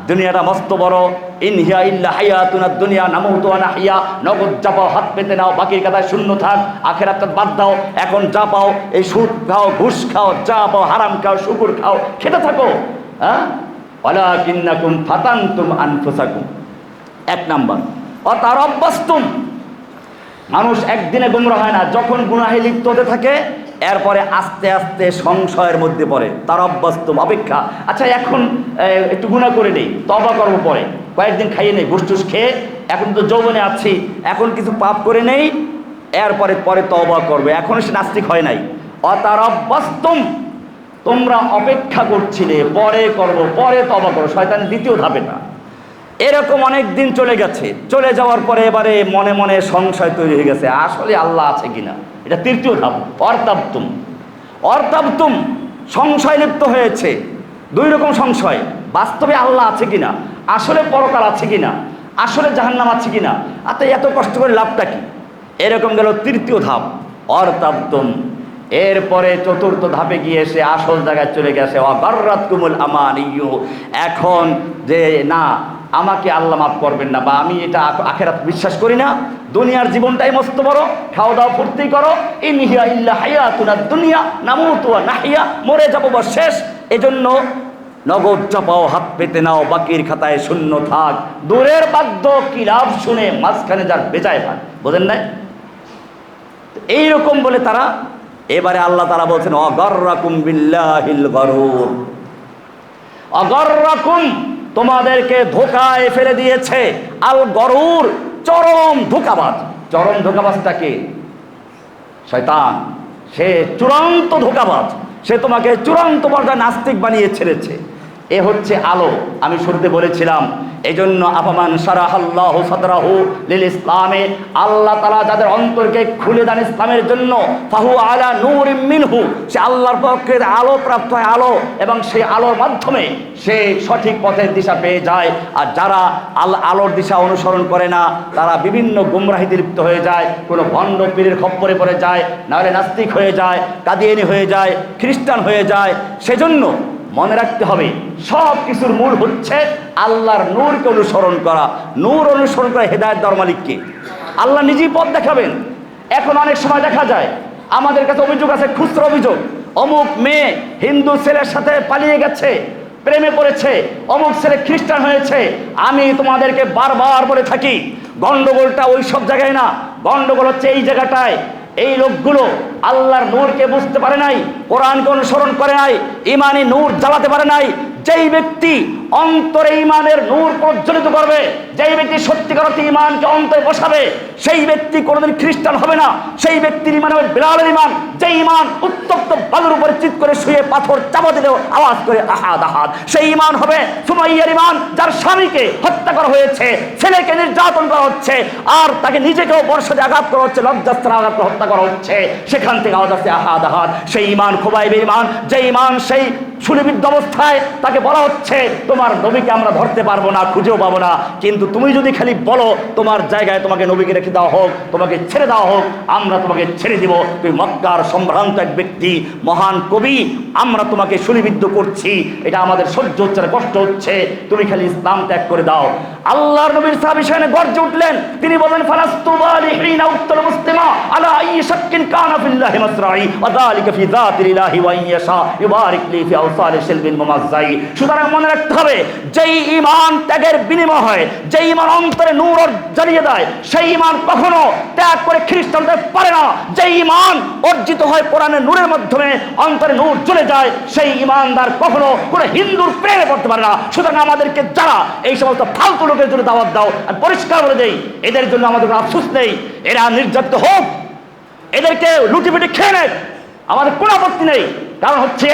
দুনিয়াটা মস্ত বড়, ইন হিয়া ইল্লা হায়াতুনা দুনিয়া নামুতু ওয়া নাহইয়া, নগদ যা পাও হাত পেতে নাও, বাকির কথায় শূন্য থাক, আখিরাত বাদ দাও। এখন যা পাও, এই সুদ খাও, ঘুষ খাও, যা পাও হারাম খাও, শুকুর খাও, খেতে থাকো। ওয়ালাকিন্নাকুম ফাতানতুম আনফুসাকুম, এক নাম্বার। অতারাব্বাসতুম, মানুষ একদিনে গুমরা হয় না, যখন গুনাহে লিপ্ত হতে থাকে এরপরে আস্তে আস্তে সংশয়ের মধ্যে পড়ে। তারাব্বাসতুম, অপেক্ষা, আচ্ছা এখন একটু গুনাহ করে নেই, তওবা করবো, পরে কয়েকদিন খাইয়ে নেই, ঘুষ খেয়ে, এখন তো যৌবনে আছি, এখন কিছু পাপ করে নেই, এরপরে পরে তওবা করবে, এখন সে নাস্তিক হয় নাই। অতারাব্বাসতুম, তোমরা অপেক্ষা করছিলে, পরে করব, পরে তওবা করো, শয়তানের দ্বিতীয় ধাপেটা। এরকম অনেক দিন চলে গেছে, চলে যাওয়ার পরে এবারে মনে মনে সংশয় তৈরি হয়ে গেছে, আসলে আল্লাহ আছে কিনা, এটা তৃতীয় ধাপ। অর্তাবতুম, অর্তাবতুম, সংশয় লিপ্ত হয়েছে। দুই রকম সংশয়, বাস্তবে আল্লাহ আছে কিনা, আসলে পরকাল আছে কিনা, আসলে জাহান্নাম আছে কিনা, এত কষ্ট করে লাভটা কি? এরকম গেল তৃতীয় ধাপ, অর্তাবতুম। এরপরে চতুর্থ ধাপে গিয়ে সে আসল জায়গায় চলে গেছে, ওয়াগাররাতকুমুল আমানিয়্যু, এখন যে না আমাকে আল্লাহ মাফ করবেন না, বা আমি এটা আখিরাত বিশ্বাস করি না, দুনিয়ার জীবনটাই মস্ত বড়, খাওয়া দাওয়া ফুর্তি করো, ইন হিয়া ইল্লা হায়াতুনা দুনিয়া নামুতু ওয়া নাহইয়া, মরে যাবো বা শেষ, এজন্য নগদ চাপাও, হাত পেতে নাও, বাকির খাতায় শূন্য থাক। দূরের বাদ্য কি লাভ শুনে, মাঝখানে যার বেজায় ভাগ, বোঝেন নাই? এইরকম বলে তারা, এবারে আল্লাহ তাআলা বলছেন অগররাকুম বিল্লাহিল গরুর, অগররাকুম, তোমাদেরকে ধোকায় ফেলে দিয়েছে, আল গরুর, চরম ধোঁকাবাজ। চরম ধোঁকাবাজটা কে? শয়তান, সে চূড়ান্ত ধোঁকাবাজ, সে তোমাকে চূড়ান্ত পর্যায়ে নাস্তিক বানিয়ে ছেড়েছে। এ হচ্ছে আলো। আমি শুরুতে বলেছিলাম এজন্য আফামান শারাহাল্লাহু সাদরাহু লিল ইসলামে, আল্লাহ তাআলা যাদের অন্তরকে খুলে দেন ইসলামের জন্য, ফাহু আলা নূরিম মিনহু, সে আল্লাহর পক্ষে আলো প্রাপ্ত হয়, আলো, এবং সেই আলোর মাধ্যমে সে সঠিক পথের দিশা পেয়ে যায়। আর যারা আলোর দিশা অনুসরণ করে না তারা বিভিন্ন গুমরাহিতে লিপ্ত হয়ে যায়, কোনো ভণ্ড পীরের খপ্পরে পড়ে যায়, নাহলে নাস্তিক হয়ে যায়, কাদিয়ানি হয়ে যায়, খ্রিস্টান হয়ে যায়। সেজন্য মনে রাখতে হবে সব কিছুর মূল হচ্ছে আল্লাহর নূরকে অনুসরণ করা। নূর অনুসরণ করা হেদায়েত দেওয়ার মালিককে, আল্লাহ নিজেই পথ দেখাবেন। এখন অনেক সময় দেখা যায় আমাদের কাছে অভিযোগ আছে, খুচরো অভিযোগ, অমুক মেয়ে হিন্দু ছেলের সাথে পালিয়ে গেছে, প্রেমে পড়েছে, অমুক ছেলে খ্রিস্টান হয়েছে। আমি তোমাদেরকে বারবার বলে থাকি গন্ডগোলটা ওই সব জায়গায় না, গন্ডগোল হচ্ছে এই জায়গাটায়। এই লোকগুলো আল্লাহর নূরকে বুঝতে পারে নাই, কোরআনকে অনুসরণ করে নাই, ইমানি নূর জ্বালাতে পারে নাই। যেই ব্যক্তি অন্তরে ইমানের নূর প্রজ্বলিত করবে, যেই ব্যক্তি সত্যিকার অর্থে ইমানকে অন্তরে বসাবে, সেই ব্যক্তি কোনোদিন খ্রিস্টান হবে না। সেই ব্যক্তির ইমান হবে বিলালের ইমান, যে ইমান উত্তপ্ত বালুর উপরে চিৎ করে শুয়ে পাথর চাপা দিলেও আওয়াজ করে আহাদ আহাদ। সেই ইমান হবে সুমাইয়ার ইমান, যার স্বামীকে হত্যা করা হয়েছে, ছেলেকে নির্যাতন করা হচ্ছে, আর তাকে নিজেকেও বর্ষা দিয়ে আঘাত করা হচ্ছে, লজ্জাস্থানে আঘাত করে হত্যা করা হচ্ছে, সেখান থেকে আওয়াজ আসছে আহাদ আহাদ। সেই ইমান খুবাইবের ইমান, যে ইমান সেই সুলিবিদ্ধ অবস্থায় তাকে বলা হচ্ছে তোমার নবীকে আমরা ধরতে পারবো না, খুঁজেও পাবো না, কিন্তু তুমি যদি খালি বলো তোমার জায়গায় তোমাকে নবীকে রেখে দেওয়া হোক, তোমাকে ছেড়ে দেওয়া হোক, আমরা তোমাকে ছেড়ে দিব। তুমি মক্কার সম্ভ্রান্ত এক ব্যক্তি, মহান কবি, আমরা তোমাকে সুলিবিদ্ধ করছি, এটা আমাদের সহ্য হচ্ছে না, কষ্ট হচ্ছে, তুমি খালি ইসলাম ত্যাগ করে দাও। আল্লাহর নবীর সাহাবী সেখানে গর্জে উঠলেন, তিনি বলেন ফালাস্তু বালিহিনা উক্তাল মুসলিমা আলা আই শাক্কিন কানা ফিল্লাহি মাসরাই ওয়া যালিকা ফি যাতিল্লাহি ওয়া ইয়াশা ইউবারিক লি ফি আওসালি শিলবিন মুমাজ্জাই। সুতরাং মনে রাখতে হবে যেই ঈমান ত্যাগের বিনিময় হয়, যেই ঈমান অন্তরে নূর জ্বালিয়ে দেয়, সেই ঈমান কখনো ত্যাগ করে খ্রিস্টান হতে পারে না। যেই ঈমান অর্জিত হয় কোরআনের নূরের মাধ্যমে, অন্তরে নূর চলে যায়, সেই ঈমানদার কখনো কোনো হিন্দুর প্রেমে পড়তে পারে না। সুতরাং আমাদেরকে যারা এই সমস্ত ফালতু লোকের জন্য দাওয়াত দাও, আর পরিষ্কার বলে দেই এদের জন্য আমাদের কোনো আফসোস নেই, এরা নির্যাতিত হোক, এদেরকে লুটিপিটি খেয়ে নেয়, আমাদের কোনো আপত্তি নেই। কারণ হচ্ছে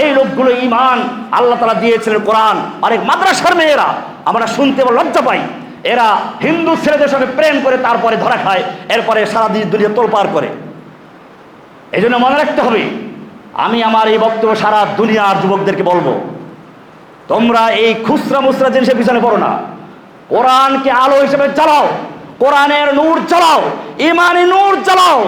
এই লোকগুলো ঈমান আল্লাহ তাআলা দিয়েছিলেন কোরআন। অনেক মাদ্রাসার মেয়েরা আমরা শুনতে লজ্জা পাই, এরা হিন্দু ছেলেদের সঙ্গে প্রেম করে তারপরে ধরা খায়, এরপরে সারা দুনিয়া তোলপাড় করে। এই জন্য মনে রাখতে হবে, আমি আমার এই বক্তব্য সারা দুনিয়ার যুবকদেরকে বলবো, তোমরা এই খুচরা মুসরা জিনিসের পিছনে পড়ো না, কোরআনকে আলো হিসেবে জ্বালাও, কোরআনের নূর জ্বালাও, ইমানি নূর জ্বালাও।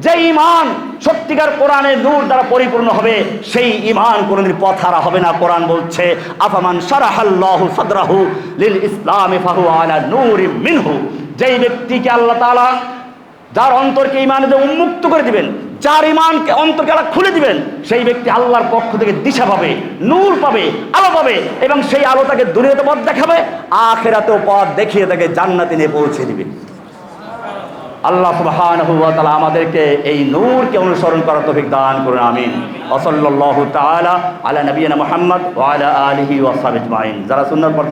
যে ইমান সত্যিকার কোরআনের নূর দ্বারা পরিপূর্ণ হবে, সেই ইমান কোনদিন পথহারা হবে না। কোরআন বলছে আফামান শারাহাল্লাহু সাদরাহু লিল ইসলামি ফাহু আলা নূরিম মিনহু, যেই ব্যক্তিকে আল্লাহ তাআলা যার অন্তরকে ইমানে উন্মুক্ত করে দিবেন, যার ইমানকে অন্তরকে আল্লাহ খুলে দিবেন, সেই ব্যক্তি আল্লাহর পক্ষ থেকে দিশা পাবে, নূর পাবে, আলো পাবে, এবং সেই আলো তাকে দুনিয়াতে পথ দেখাবে, আখিরাতেও পথ দেখিয়ে তাকে জান্নাতে নিয়ে পৌঁছে দিবে। আল্লাহ সুবহানাহু ওয়া তাআলা আমাদেরকে এই নূরকে অনুসরণ করার তৌফিক দান করুন, আমিন। ওয়া সাল্লাল্লাহু তাআলা আলা নবিয়িনা মুহাম্মদ ওয়া আলা আলিহি ওয়া সাহবিহি আজমাইন। যারা সুন্নাত